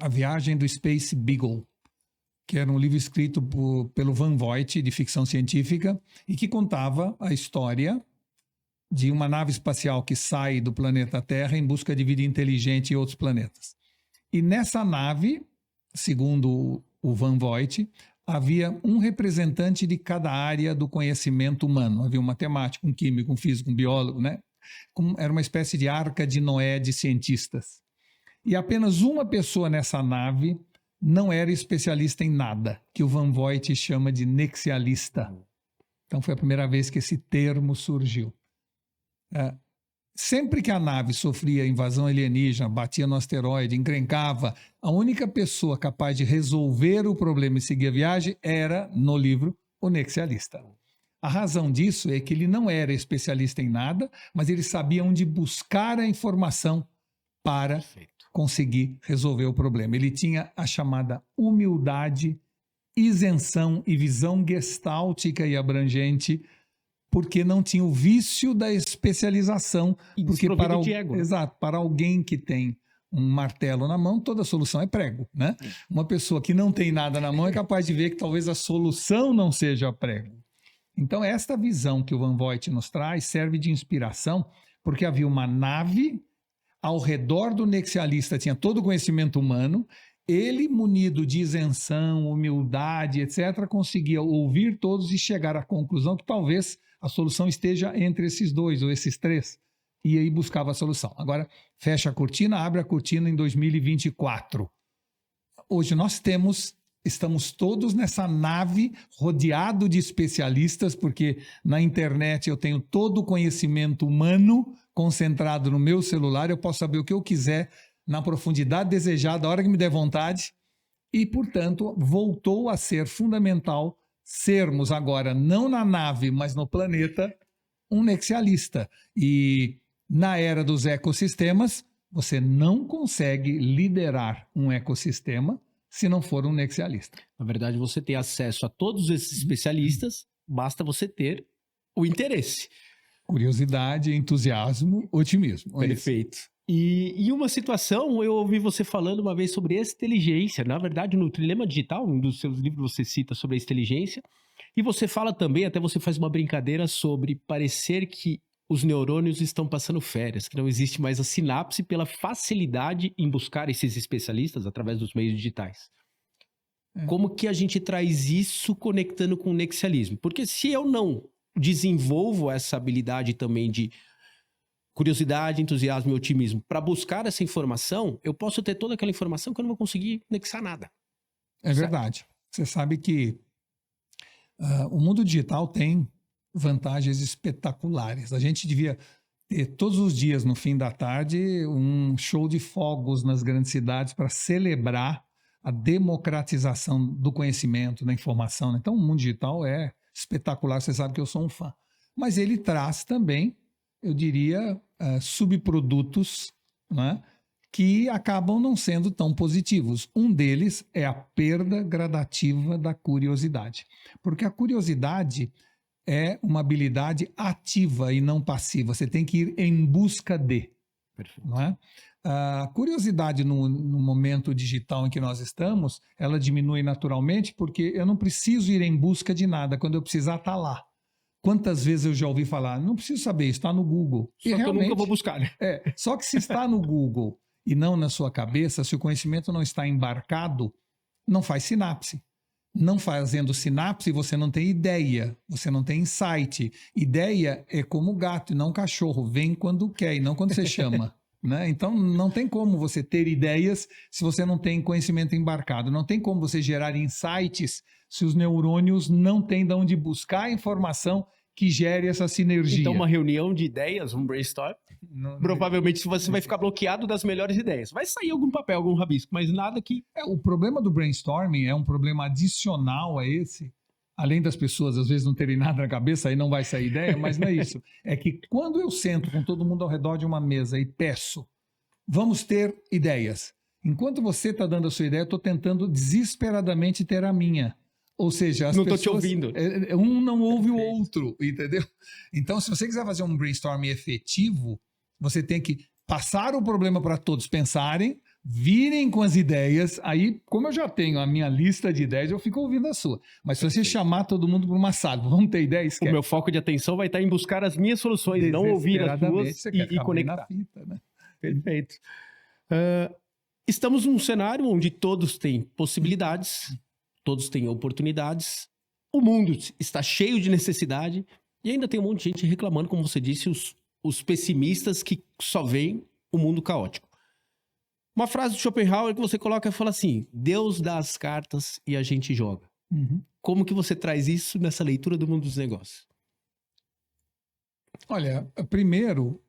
A Viagem do Space Beagle, que era um livro escrito pelo Van Vogt, de ficção científica, e que contava a história de uma nave espacial que sai do planeta Terra em busca de vida inteligente em outros planetas. E nessa nave, segundo o Van Vogt, havia um representante de cada área do conhecimento humano. Havia um matemático, um químico, um físico, um biólogo, né? Era uma espécie de arca de Noé de cientistas. E apenas uma pessoa nessa nave não era especialista em nada, que o Van Vogt chama de nexialista. Então foi a primeira vez que esse termo surgiu. Sempre que a nave sofria invasão alienígena, batia no asteroide, encrencava, a única pessoa capaz de resolver o problema e seguir a viagem era, no livro, o nexialista. A razão disso é que ele não era especialista em nada, mas ele sabia onde buscar a informação para conseguir resolver o problema. Ele tinha a chamada humildade, isenção e visão gestáltica e abrangente, porque não tinha o vício da especialização. E porque de ego. Exato, para alguém que tem um martelo na mão, toda solução é prego, né? Uma pessoa que não tem nada na mão é capaz de ver que talvez a solução não seja prego. Então, esta visão que o Van Vogt nos traz serve de inspiração, porque havia uma nave, ao redor do nexialista tinha todo o conhecimento humano, ele, munido de isenção, humildade, etc., conseguia ouvir todos e chegar à conclusão que talvez a solução esteja entre esses dois ou esses três. E aí buscava a solução. Agora, fecha a cortina, abre a cortina em 2024. Hoje nós estamos todos nessa nave, rodeado de especialistas, porque na internet eu tenho todo o conhecimento humano concentrado no meu celular, eu posso saber o que eu quiser, na profundidade desejada, a hora que me der vontade, e, portanto, voltou a ser fundamental sermos agora, não na nave, mas no planeta, um nexialista. E na era dos ecossistemas, você não consegue liderar um ecossistema se não for um nexialista. Na verdade, você tem acesso a todos esses especialistas, basta você ter o interesse. Curiosidade, entusiasmo, otimismo. Perfeito. E uma situação, eu ouvi você falando uma vez sobre inteligência. Na verdade, no Trilema Digital, um dos seus livros você cita sobre a inteligência. E você fala também, até você faz uma brincadeira sobre parecer que os neurônios estão passando férias, que não existe mais a sinapse pela facilidade em buscar esses especialistas através dos meios digitais. Como que a gente traz isso conectando com o nexialismo? Porque se eu não desenvolvo essa habilidade também de curiosidade, entusiasmo e otimismo para buscar essa informação, eu posso ter toda aquela informação que eu não vou conseguir nexar nada. É verdade. Você sabe que o mundo digital tem vantagens espetaculares. A gente devia ter todos os dias, no fim da tarde, um show de fogos nas grandes cidades para celebrar a democratização do conhecimento, da informação, né? Então, o mundo digital é espetacular, você sabe que eu sou um fã. Mas ele traz também, eu diria, subprodutos, né, que acabam não sendo tão positivos. Um deles é a perda gradativa da curiosidade. Porque a curiosidade é uma habilidade ativa e não passiva. Você tem que ir em busca de. Perfeito. Não é? A curiosidade no momento digital em que nós estamos, ela diminui naturalmente porque eu não preciso ir em busca de nada. Quando eu precisar, está lá. Quantas vezes eu já ouvi falar, não preciso saber, está no Google. Só que eu nunca vou buscar, né? Só que se está no Google e não na sua cabeça, se o conhecimento não está embarcado, não faz sinapse. Não fazendo sinapse, você não tem ideia, você não tem insight. Ideia é como gato e não cachorro, vem quando quer e não quando você chama. Né? Então, não tem como você ter ideias se você não tem conhecimento embarcado. Não tem como você gerar insights se os neurônios não têm de onde buscar a informação que gere essa sinergia. Então, uma reunião de ideias, um brainstorm, provavelmente você vai ficar bloqueado das melhores ideias. Vai sair algum papel, algum rabisco, mas nada que... O problema do brainstorming é um problema adicional a esse. Além das pessoas, às vezes, não terem nada na cabeça, aí não vai sair ideia, mas não é isso. É que quando eu sento com todo mundo ao redor de uma mesa e peço, vamos ter ideias. Enquanto você está dando a sua ideia, eu estou tentando desesperadamente ter a minha. Ou seja, as não pessoas... Não estou te ouvindo. Um não ouve o outro, entendeu? Então, se você quiser fazer um brainstorming efetivo, você tem que passar o problema para todos pensarem, virem com as ideias, aí, como eu já tenho a minha lista de ideias, eu fico ouvindo a sua. Mas se você chamar todo mundo para uma sala, vamos ter ideias? O meu foco de atenção vai estar em buscar as minhas soluções, não ouvir as suas e conectar. Fita, né? Perfeito. Estamos num cenário onde todos têm possibilidades, todos têm oportunidades, o mundo está cheio de necessidade e ainda tem um monte de gente reclamando, como você disse, os pessimistas que só veem o mundo caótico. Uma frase de Schopenhauer que você coloca e fala assim: Deus dá as cartas e a gente joga. Uhum. Como que você traz isso nessa leitura do mundo dos negócios? Olha, primeiro,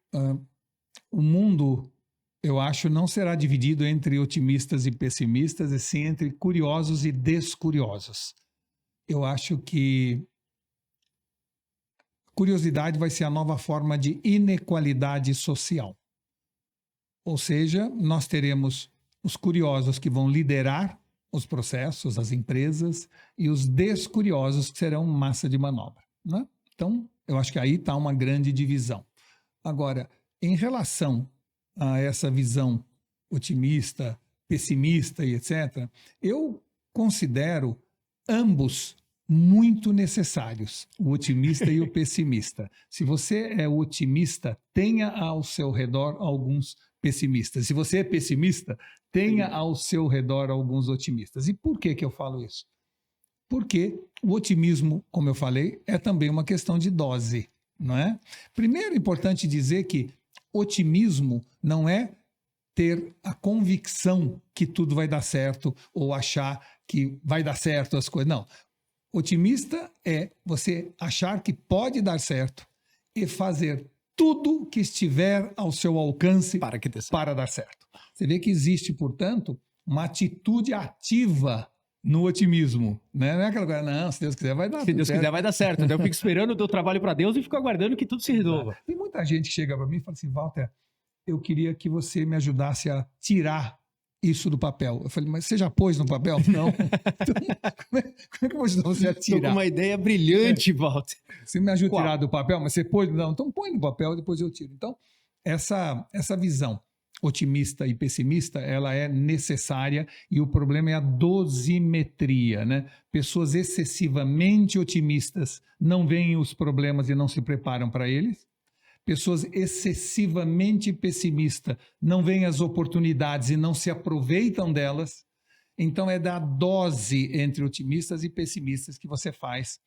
o mundo, eu acho, não será dividido entre otimistas e pessimistas, e sim entre curiosos e descuriosos. Eu acho que curiosidade vai ser a nova forma de inequalidade social. Ou seja, nós teremos os curiosos que vão liderar os processos, as empresas, e os descuriosos que serão massa de manobra. Né? Então, eu acho que aí está uma grande divisão. Agora, em relação a essa visão otimista, pessimista e etc., eu considero ambos muito necessários, o otimista e o pessimista. Se você é otimista, tenha ao seu redor alguns pessimistas. Se você é pessimista, tenha ao seu redor alguns otimistas. E por que eu falo isso? Porque o otimismo, como eu falei, é também uma questão de dose, não é? Primeiro, é importante dizer que otimismo não é ter a convicção que tudo vai dar certo ou achar que vai dar certo as coisas. Não. Otimista é você achar que pode dar certo e fazer tudo que estiver ao seu alcance para dar certo. Você vê que existe, portanto, uma atitude ativa no otimismo. Né? Não é aquela coisa, não, se Deus quiser vai dar certo. Se Deus quiser vai dar certo. Então eu fico esperando o teu trabalho para Deus e fico aguardando que tudo se resolva. Tem muita gente que chega para mim e fala assim: Walter, eu queria que você me ajudasse a tirar isso do papel. Eu falei, mas você já pôs no papel? Não. Então, como é que eu vou ajudar você a tirar? Estou com uma ideia brilhante, Walter. Você me ajuda a tirar do papel, mas você pôs? Não, então põe no papel e depois eu tiro. Então, essa visão otimista e pessimista, ela é necessária e o problema é a dosimetria, né? Pessoas excessivamente otimistas não veem os problemas e não se preparam para eles. Pessoas excessivamente pessimistas não veem as oportunidades e não se aproveitam delas. Então é da dose entre otimistas e pessimistas que você faz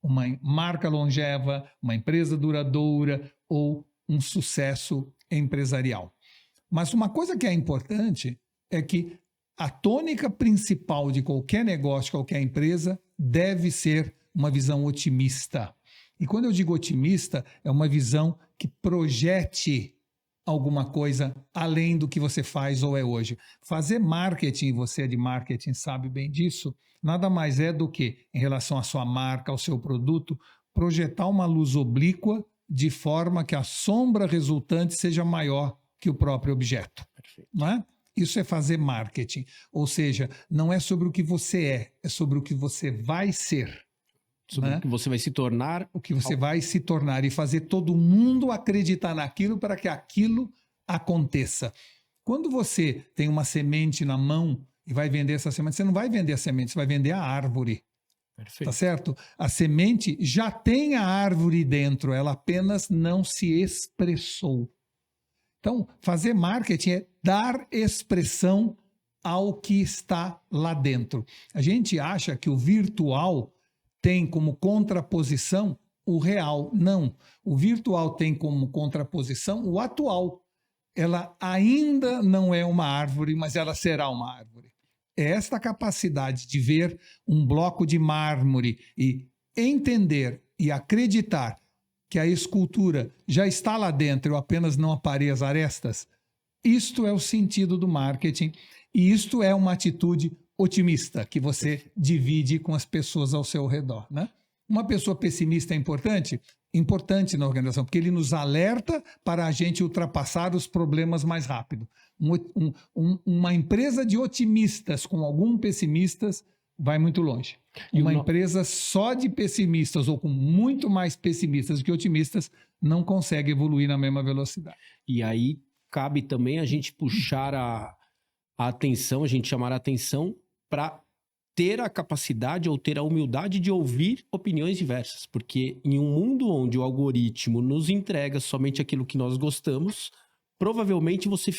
uma marca longeva, uma empresa duradoura ou um sucesso empresarial. Mas uma coisa que é importante é que a tônica principal de qualquer negócio, qualquer empresa, deve ser uma visão otimista. E quando eu digo otimista, é uma visão que projete alguma coisa além do que você faz ou é hoje. Fazer marketing, você é de marketing, sabe bem disso, nada mais é do que, em relação à sua marca, ao seu produto, projetar uma luz oblíqua de forma que a sombra resultante seja maior que o próprio objeto. Perfeito. Não é? Isso é fazer marketing. Ou seja, não é sobre o que você é sobre o que você vai ser. Sobre né? o que você vai se tornar. O que você vai se tornar e fazer todo mundo acreditar naquilo para que aquilo aconteça. Quando você tem uma semente na mão e vai vender essa semente, você não vai vender a semente, você vai vender a árvore. Perfeito. Tá certo? A semente já tem a árvore dentro, ela apenas não se expressou. Então, fazer marketing é dar expressão ao que está lá dentro. A gente acha que o virtual tem como contraposição o real. Não. O virtual tem como contraposição o atual. Ela ainda não é uma árvore, mas ela será uma árvore. É esta capacidade de ver um bloco de mármore e entender e acreditar que a escultura já está lá dentro, eu apenas não aparei as arestas. Isto é o sentido do marketing e isto é uma atitude otimista que você divide com as pessoas ao seu redor, né? Uma pessoa pessimista é importante? Importante na organização, porque ele nos alerta para a gente ultrapassar os problemas mais rápido. Uma empresa de otimistas com alguns pessimistas vai muito longe. Uma empresa só de pessimistas ou com muito mais pessimistas do que otimistas não consegue evoluir na mesma velocidade. E aí cabe também a gente puxar a atenção, a gente chamar a atenção para ter a capacidade ou ter a humildade de ouvir opiniões diversas. Porque em um mundo onde o algoritmo nos entrega somente aquilo que nós gostamos, provavelmente você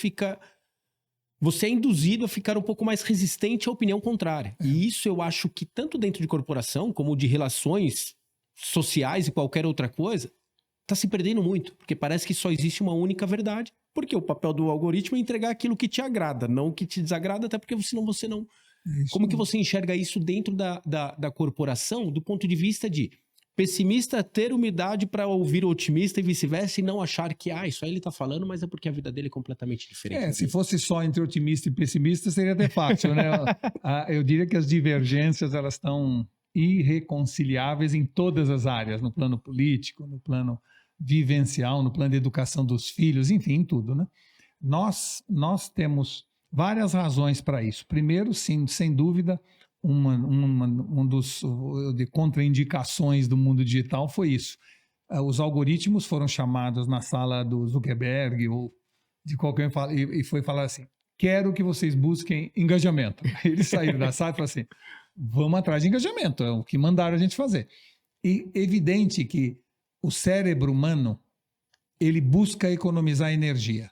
é induzido a ficar um pouco mais resistente à opinião contrária. E isso eu acho que tanto dentro de corporação, como de relações sociais e qualquer outra coisa, está se perdendo muito. Porque parece que só existe uma única verdade. Porque o papel do algoritmo é entregar aquilo que te agrada, não o que te desagrada, até porque senão você não... Isso. Como que você enxerga isso dentro da corporação, do ponto de vista de pessimista ter humildade para ouvir o otimista e vice-versa e não achar que isso aí ele está falando, mas é porque a vida dele é completamente diferente. Se fosse só entre otimista e pessimista, seria até fácil, né? Eu diria que as divergências elas estão irreconciliáveis em todas as áreas, no plano político, no plano vivencial, no plano de educação dos filhos, enfim, tudo, né? Nós temos várias razões para isso. Primeiro, sim, sem dúvida, um dos de contraindicações do mundo digital foi isso. Os algoritmos foram chamados na sala do Zuckerberg ou de qualquer e foi falar assim: quero que vocês busquem engajamento. Eles saíram da sala e falaram assim: vamos atrás de engajamento, é o que mandaram a gente fazer. E evidente que o cérebro humano ele busca economizar energia.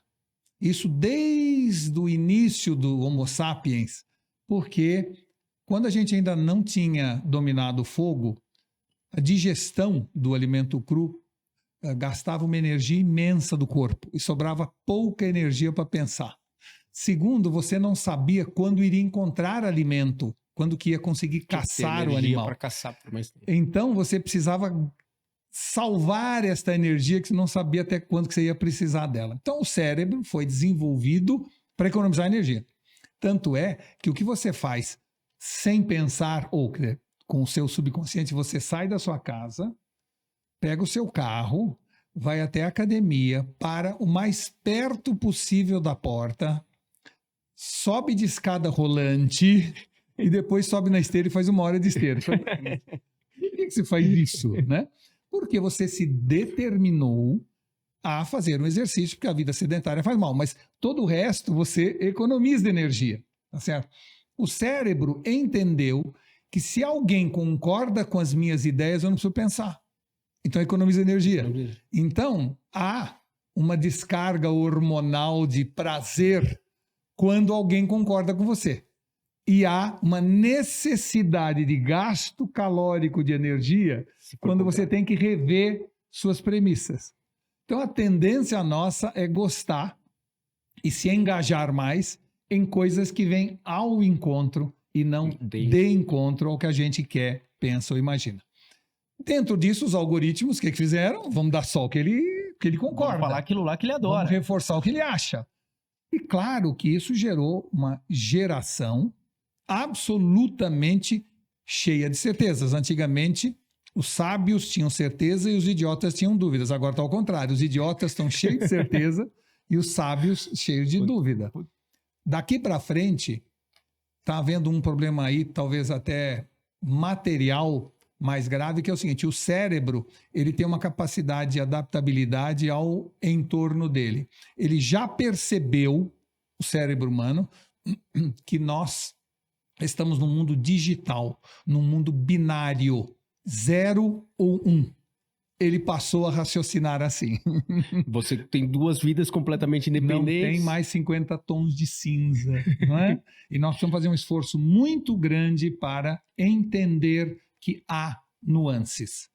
Isso desde o início do Homo sapiens, porque quando a gente ainda não tinha dominado o fogo, a digestão do alimento cru gastava uma energia imensa do corpo e sobrava pouca energia para pensar. Segundo, você não sabia quando iria encontrar alimento, quando que ia conseguir caçar o animal. Para caçar por mais tempo. Então você precisava salvar esta energia que você não sabia até quando que você ia precisar dela. Então o cérebro foi desenvolvido para economizar energia. Tanto é que o que você faz sem pensar, ou com o seu subconsciente, você sai da sua casa, pega o seu carro, vai até a academia, para o mais perto possível da porta, sobe de escada rolante e depois sobe na esteira e faz 1 hora de esteira. Por que você faz isso, né? Porque você se determinou a fazer um exercício, porque a vida sedentária faz mal, mas todo o resto você economiza energia, tá certo? O cérebro entendeu que se alguém concorda com as minhas ideias, eu não preciso pensar. Então economiza energia. Então há uma descarga hormonal de prazer quando alguém concorda com você. e há uma necessidade de gasto calórico de energia quando você tem que rever suas premissas. Então, a tendência nossa é gostar e se engajar mais em coisas que vêm ao encontro e não de encontro ao que a gente quer, pensa ou imagina. Dentro disso, os algoritmos, o que fizeram? Vamos dar só o que ele concorda. Vamos falar aquilo lá que ele adora. Vamos reforçar o que ele acha. E claro que isso gerou uma geração absolutamente cheia de certezas. Antigamente, os sábios tinham certeza e os idiotas tinham dúvidas. Agora está ao contrário. Os idiotas estão cheios de certeza e os sábios cheios de dúvida. Daqui para frente, está havendo um problema aí, talvez até material, mais grave, que é o seguinte: o cérebro ele tem uma capacidade de adaptabilidade ao entorno dele. Ele já percebeu, o cérebro humano, que nós estamos num mundo digital, num mundo binário, 0 ou 1. Ele passou a raciocinar assim. Você tem duas vidas completamente independentes. Não tem mais 50 tons de cinza, não é? E nós precisamos fazer um esforço muito grande para entender que há nuances,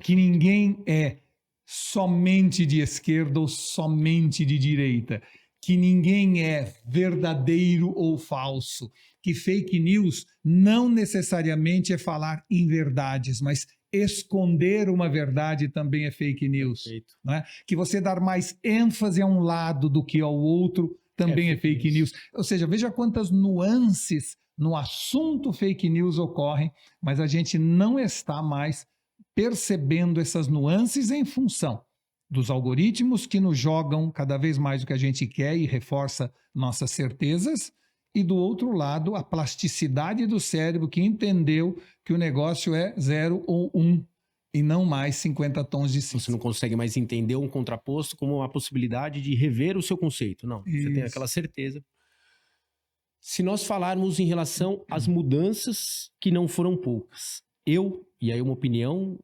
que ninguém é somente de esquerda ou somente de direita, que ninguém é verdadeiro ou falso, que fake news não necessariamente é falar inverdades, mas esconder uma verdade também é fake news. Não é? Que você dar mais ênfase a um lado do que ao outro também é fake news. Ou seja, veja quantas nuances no assunto fake news ocorrem, mas a gente não está mais percebendo essas nuances em função dos algoritmos que nos jogam cada vez mais o que a gente quer e reforça nossas certezas, e do outro lado a plasticidade do cérebro que entendeu que o negócio é 0 ou 1 e não mais 50 tons de cinza. Você não consegue mais entender um contraposto como a possibilidade de rever o seu conceito. Não, você tem aquela certeza. Se nós falarmos em relação às mudanças que não foram poucas, e aí uma opinião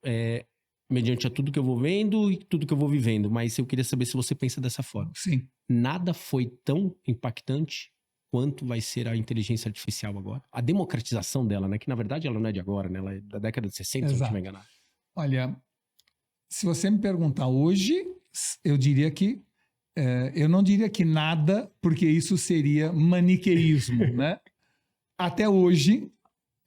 mediante a tudo que eu vou vendo e tudo que eu vou vivendo, mas eu queria saber se você pensa dessa forma. Sim. Nada foi tão impactante quanto vai ser a inteligência artificial agora. A democratização dela, né? Que na verdade ela não é de agora, né? Ela é da década de 60, se eu não estiver enganado. Olha, se você me perguntar hoje, eu diria que eu não diria que nada, porque isso seria maniqueísmo, né? Até hoje,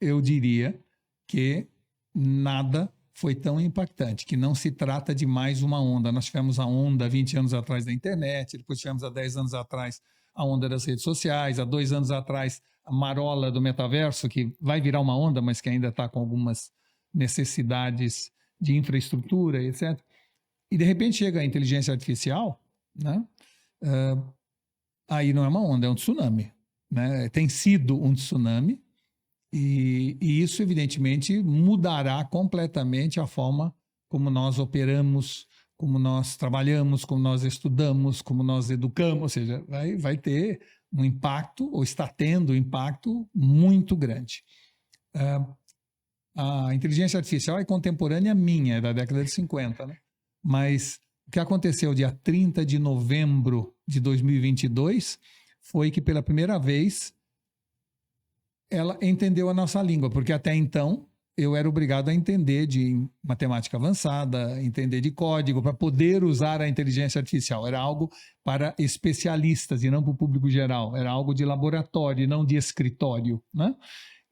eu diria que nada foi tão impactante, que não se trata de mais uma onda. Nós tivemos a onda há 20 anos atrás da internet, depois tivemos há 10 anos atrás a onda das redes sociais, há 2 anos atrás a marola do metaverso, que vai virar uma onda, mas que ainda está com algumas necessidades de infraestrutura, etc. E de repente chega a inteligência artificial, né? Aí não é uma onda, é um tsunami, né? Tem sido um tsunami e isso evidentemente mudará completamente a forma como nós operamos, como nós trabalhamos, como nós estudamos, como nós educamos, ou seja, vai ter um impacto, ou está tendo um impacto muito grande. A inteligência artificial é contemporânea minha, é da década de 50, né? Mas o que aconteceu dia 30 de novembro de 2022 foi que, pela primeira vez, ela entendeu a nossa língua, porque até então eu era obrigado a entender de matemática avançada, entender de código, para poder usar a inteligência artificial. Era algo para especialistas e não para o público geral. Era algo de laboratório e não de escritório, né?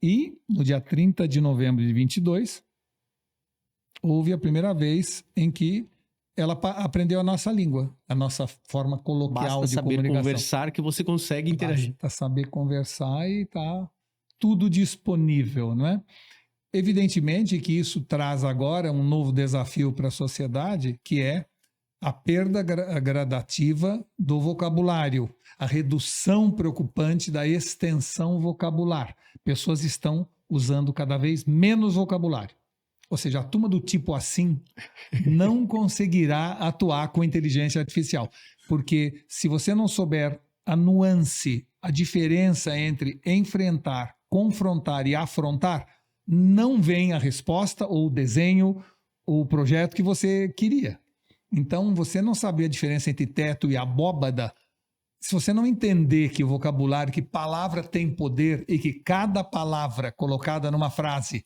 E no dia 30 de novembro de 22, houve a primeira vez em que ela aprendeu a nossa língua, a nossa forma coloquial de comunicação. Basta saber conversar que você consegue interagir. Basta saber conversar e está tudo disponível, não é? Evidentemente que isso traz agora um novo desafio para a sociedade, que é a perda gradativa do vocabulário, a redução preocupante da extensão vocabular. Pessoas estão usando cada vez menos vocabulário. Ou seja, a turma do tipo assim não conseguirá atuar com inteligência artificial. Porque se você não souber a nuance, a diferença entre enfrentar, confrontar e afrontar, não vem a resposta ou o desenho ou o projeto que você queria. Então, você não saber a diferença entre teto e abóbada, se você não entender que o vocabulário, que palavra tem poder e que cada palavra colocada numa frase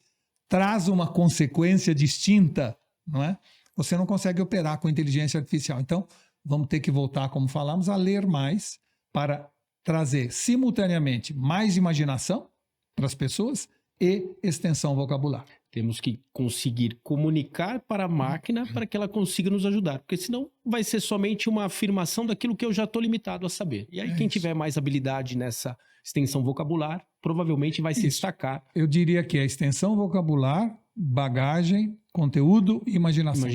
traz uma consequência distinta, não é? Você não consegue operar com inteligência artificial. Então, vamos ter que voltar, como falamos, a ler mais para trazer simultaneamente mais imaginação para as pessoas e extensão vocabular. Temos que conseguir comunicar para a máquina para que ela consiga nos ajudar, porque senão vai ser somente uma afirmação daquilo que eu já estou limitado a saber. E aí quem tiver mais habilidade nessa extensão vocabular, provavelmente vai se destacar. Eu diria que é extensão vocabular, bagagem, conteúdo e imaginação.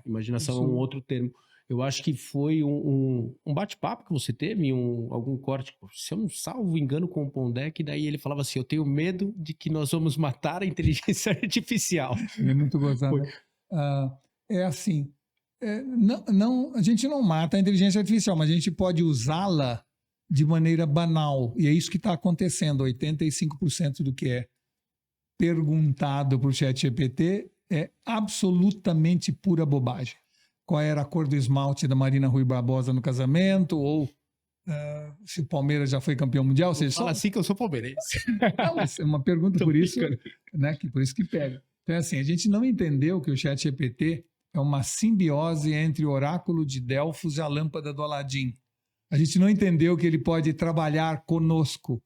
Imaginação é um outro termo. Eu acho que foi um bate-papo que você teve, algum corte, se eu não salvo engano, com o Pondé, que daí ele falava assim, eu tenho medo de que nós vamos matar a inteligência artificial. É muito gozado. É assim, a gente não mata a inteligência artificial, mas a gente pode usá-la de maneira banal. E é isso que está acontecendo. 85% do que é perguntado para o ChatGPT é absolutamente pura bobagem. Qual era a cor do esmalte da Marina Rui Barbosa no casamento, ou se o Palmeiras já foi campeão mundial. Fala assim que eu sou palmeirense. Não, é uma pergunta por isso, né, por isso que pega. Então, assim, a gente não entendeu que o ChatGPT é uma simbiose entre o oráculo de Delfos e a lâmpada do Aladim. A gente não entendeu que ele pode trabalhar conosco,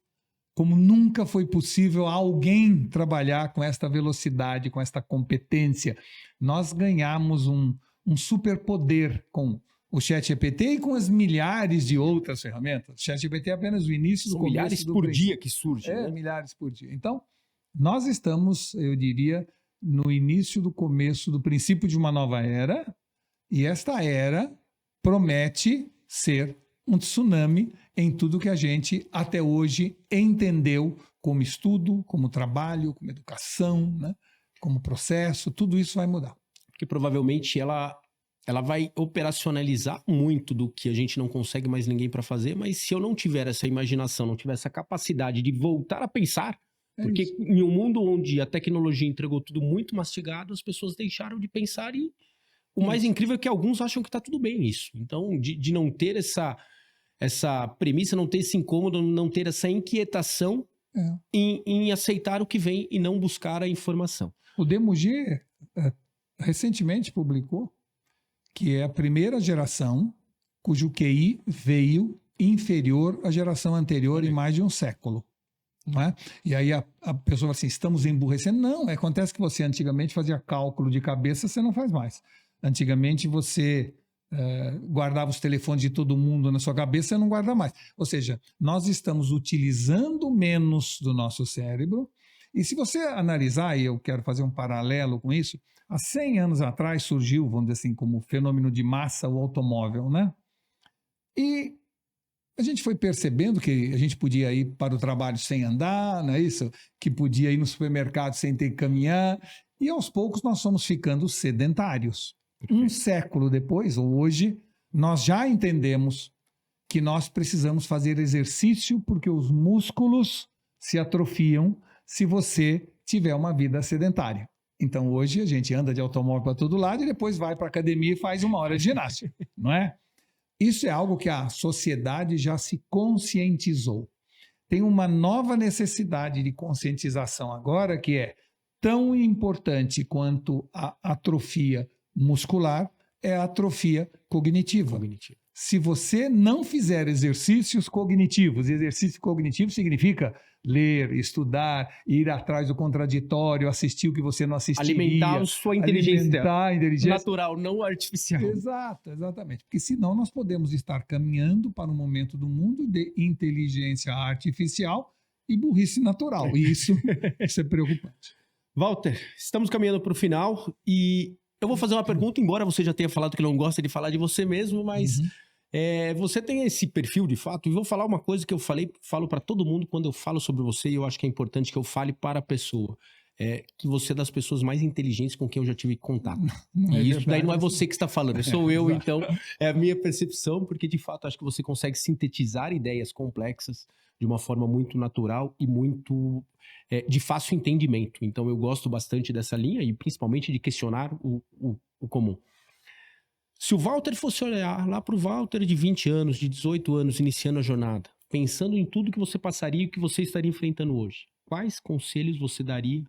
como nunca foi possível alguém trabalhar com esta velocidade, com esta competência. Nós ganhamos um superpoder com o ChatGPT e com as milhares de outras ferramentas. O ChatGPT é apenas o início do começo. Milhares por dia que surge. Né? Milhares por dia. Então, nós estamos, eu diria, no início do começo do princípio de uma nova era, e esta era promete ser um tsunami em tudo que a gente até hoje entendeu como estudo, como trabalho, como educação, né? Como processo, tudo isso vai mudar. Porque provavelmente ela vai operacionalizar muito do que a gente não consegue mais ninguém para fazer, mas se eu não tiver essa imaginação, não tiver essa capacidade de voltar a pensar, porque isso. Em um mundo onde a tecnologia entregou tudo muito mastigado, as pessoas deixaram de pensar e o mais incrível é que alguns acham que está tudo bem isso. Então, de não ter essa premissa, não ter esse incômodo, não ter essa inquietação em aceitar o que vem e não buscar a informação. O Demogé recentemente publicou que é a primeira geração cujo QI veio inferior à geração anterior em mais de um século. Não é? E aí a pessoa fala assim, estamos emburrecendo. Não, acontece que você antigamente fazia cálculo de cabeça, você não faz mais. Antigamente você guardava os telefones de todo mundo na sua cabeça, você não guarda mais. Ou seja, nós estamos utilizando menos do nosso cérebro. E se você analisar, e eu quero fazer um paralelo com isso, há 100 anos atrás surgiu, vamos dizer assim, como fenômeno de massa o automóvel, né? E a gente foi percebendo que a gente podia ir para o trabalho sem andar, não é isso? Que podia ir no supermercado sem ter que caminhar. E aos poucos nós fomos ficando sedentários. Um século depois, ou hoje, nós já entendemos que nós precisamos fazer exercício porque os músculos se atrofiam se você tiver uma vida sedentária. Então, hoje, a gente anda de automóvel para todo lado e depois vai para a academia e faz 1 hora de ginástica, não é? Isso é algo que a sociedade já se conscientizou. Tem uma nova necessidade de conscientização agora, que é tão importante quanto a atrofia muscular, é a atrofia cognitiva. Se você não fizer exercícios cognitivos, exercício cognitivo significa ler, estudar, ir atrás do contraditório, assistir o que você não assistiria. Alimentar a sua inteligência. A inteligência natural, não artificial. Exato, exatamente. Porque senão nós podemos estar caminhando para um momento do mundo de inteligência artificial e burrice natural. E isso é preocupante. Walter, estamos caminhando para o final e eu vou fazer uma pergunta, embora você já tenha falado que não gosta de falar de você mesmo, mas você tem esse perfil de fato, e vou falar uma coisa que eu falo para todo mundo quando eu falo sobre você, e eu acho que é importante que eu fale para a pessoa, que você é das pessoas mais inteligentes com quem eu já tive contato. E isso daí não é você que está falando, sou eu, então é a minha percepção, porque de fato acho que você consegue sintetizar ideias complexas de uma forma muito natural e muito de fácil entendimento. Então eu gosto bastante dessa linha e principalmente de questionar o comum. Se o Walter fosse olhar lá para o Walter de 20 anos, de 18 anos, iniciando a jornada, pensando em tudo que você passaria e o que você estaria enfrentando hoje, quais conselhos você daria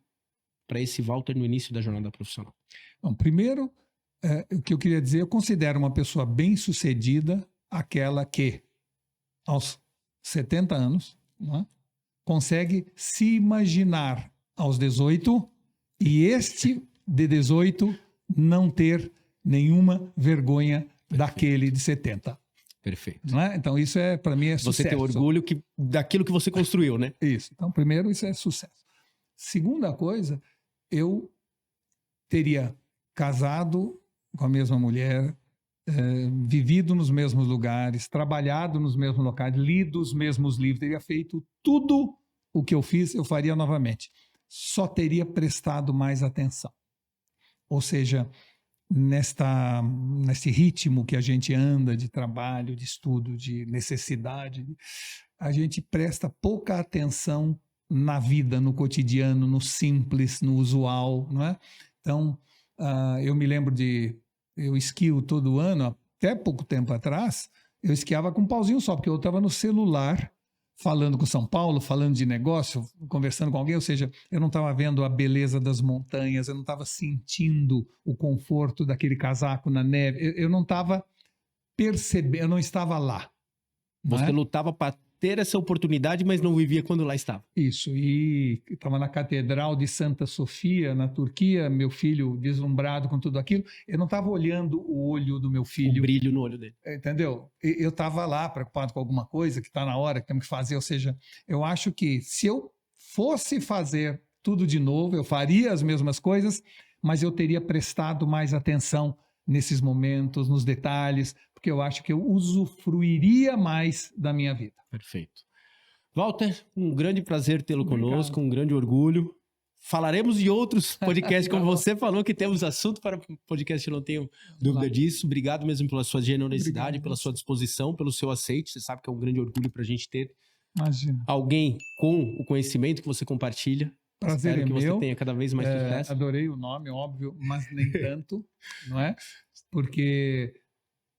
para esse Walter no início da jornada profissional? Bom, primeiro, o que eu queria dizer, eu considero uma pessoa bem-sucedida aquela que, aos 70 anos, não é, consegue se imaginar aos 18 e este de 18 não ter nenhuma vergonha daquele de 70. Perfeito. Não é? Então, isso para mim é sucesso. Você tem orgulho daquilo que você construiu, né? Isso. Então, primeiro, isso é sucesso. Segunda coisa, eu teria casado com a mesma mulher, vivido nos mesmos lugares, trabalhado nos mesmos locais, lido os mesmos livros, teria feito tudo o que eu fiz, eu faria novamente. Só teria prestado mais atenção. Ou seja, nesse ritmo que a gente anda de trabalho, de estudo, de necessidade, a gente presta pouca atenção na vida, no cotidiano, no simples, no usual, não é? Então, eu me lembro eu esquio todo ano, até pouco tempo atrás, eu esquiava com um pauzinho só, porque eu estava no celular, falando com São Paulo, falando de negócio, conversando com alguém, ou seja, eu não estava vendo a beleza das montanhas, eu não estava sentindo o conforto daquele casaco na neve, eu não estava percebendo, eu não estava lá. Você lutava para ter essa oportunidade, mas não vivia quando lá estava. Isso, e estava na Catedral de Santa Sofia, na Turquia, meu filho deslumbrado com tudo aquilo, eu não estava olhando o olho do meu filho. O brilho no olho dele. Entendeu? Eu estava lá preocupado com alguma coisa que está na hora, que temos que fazer, ou seja, eu acho que se eu fosse fazer tudo de novo, eu faria as mesmas coisas, mas eu teria prestado mais atenção nesses momentos, nos detalhes, porque eu acho que eu usufruiria mais da minha vida. Perfeito. Walter, um grande prazer tê-lo conosco, um grande orgulho. Falaremos de outros podcasts, como você falou, que temos assunto para podcast, eu não tenho dúvida disso. Obrigado mesmo pela sua generosidade, pela sua disposição, pelo seu aceite. Você sabe que é um grande orgulho para a gente ter alguém com o conhecimento que você compartilha. Prazer Espero que meu. Você tenha cada vez mais sucesso. Adorei o nome, óbvio, mas nem tanto, não é? Porque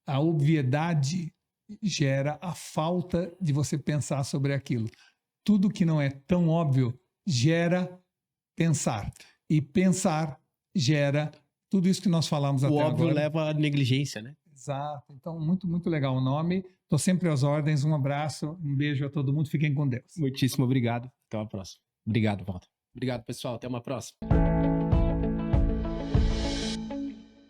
a obviedade gera a falta de você pensar sobre aquilo. Tudo que não é tão óbvio gera pensar. E pensar gera tudo isso que nós falamos até agora. O óbvio leva à negligência, né? Exato. Então, muito, muito legal o nome. Estou sempre às ordens. Um abraço, um beijo a todo mundo. Fiquem com Deus. Muitíssimo obrigado. Até uma próxima. Obrigado, Walter. Obrigado, pessoal. Até uma próxima.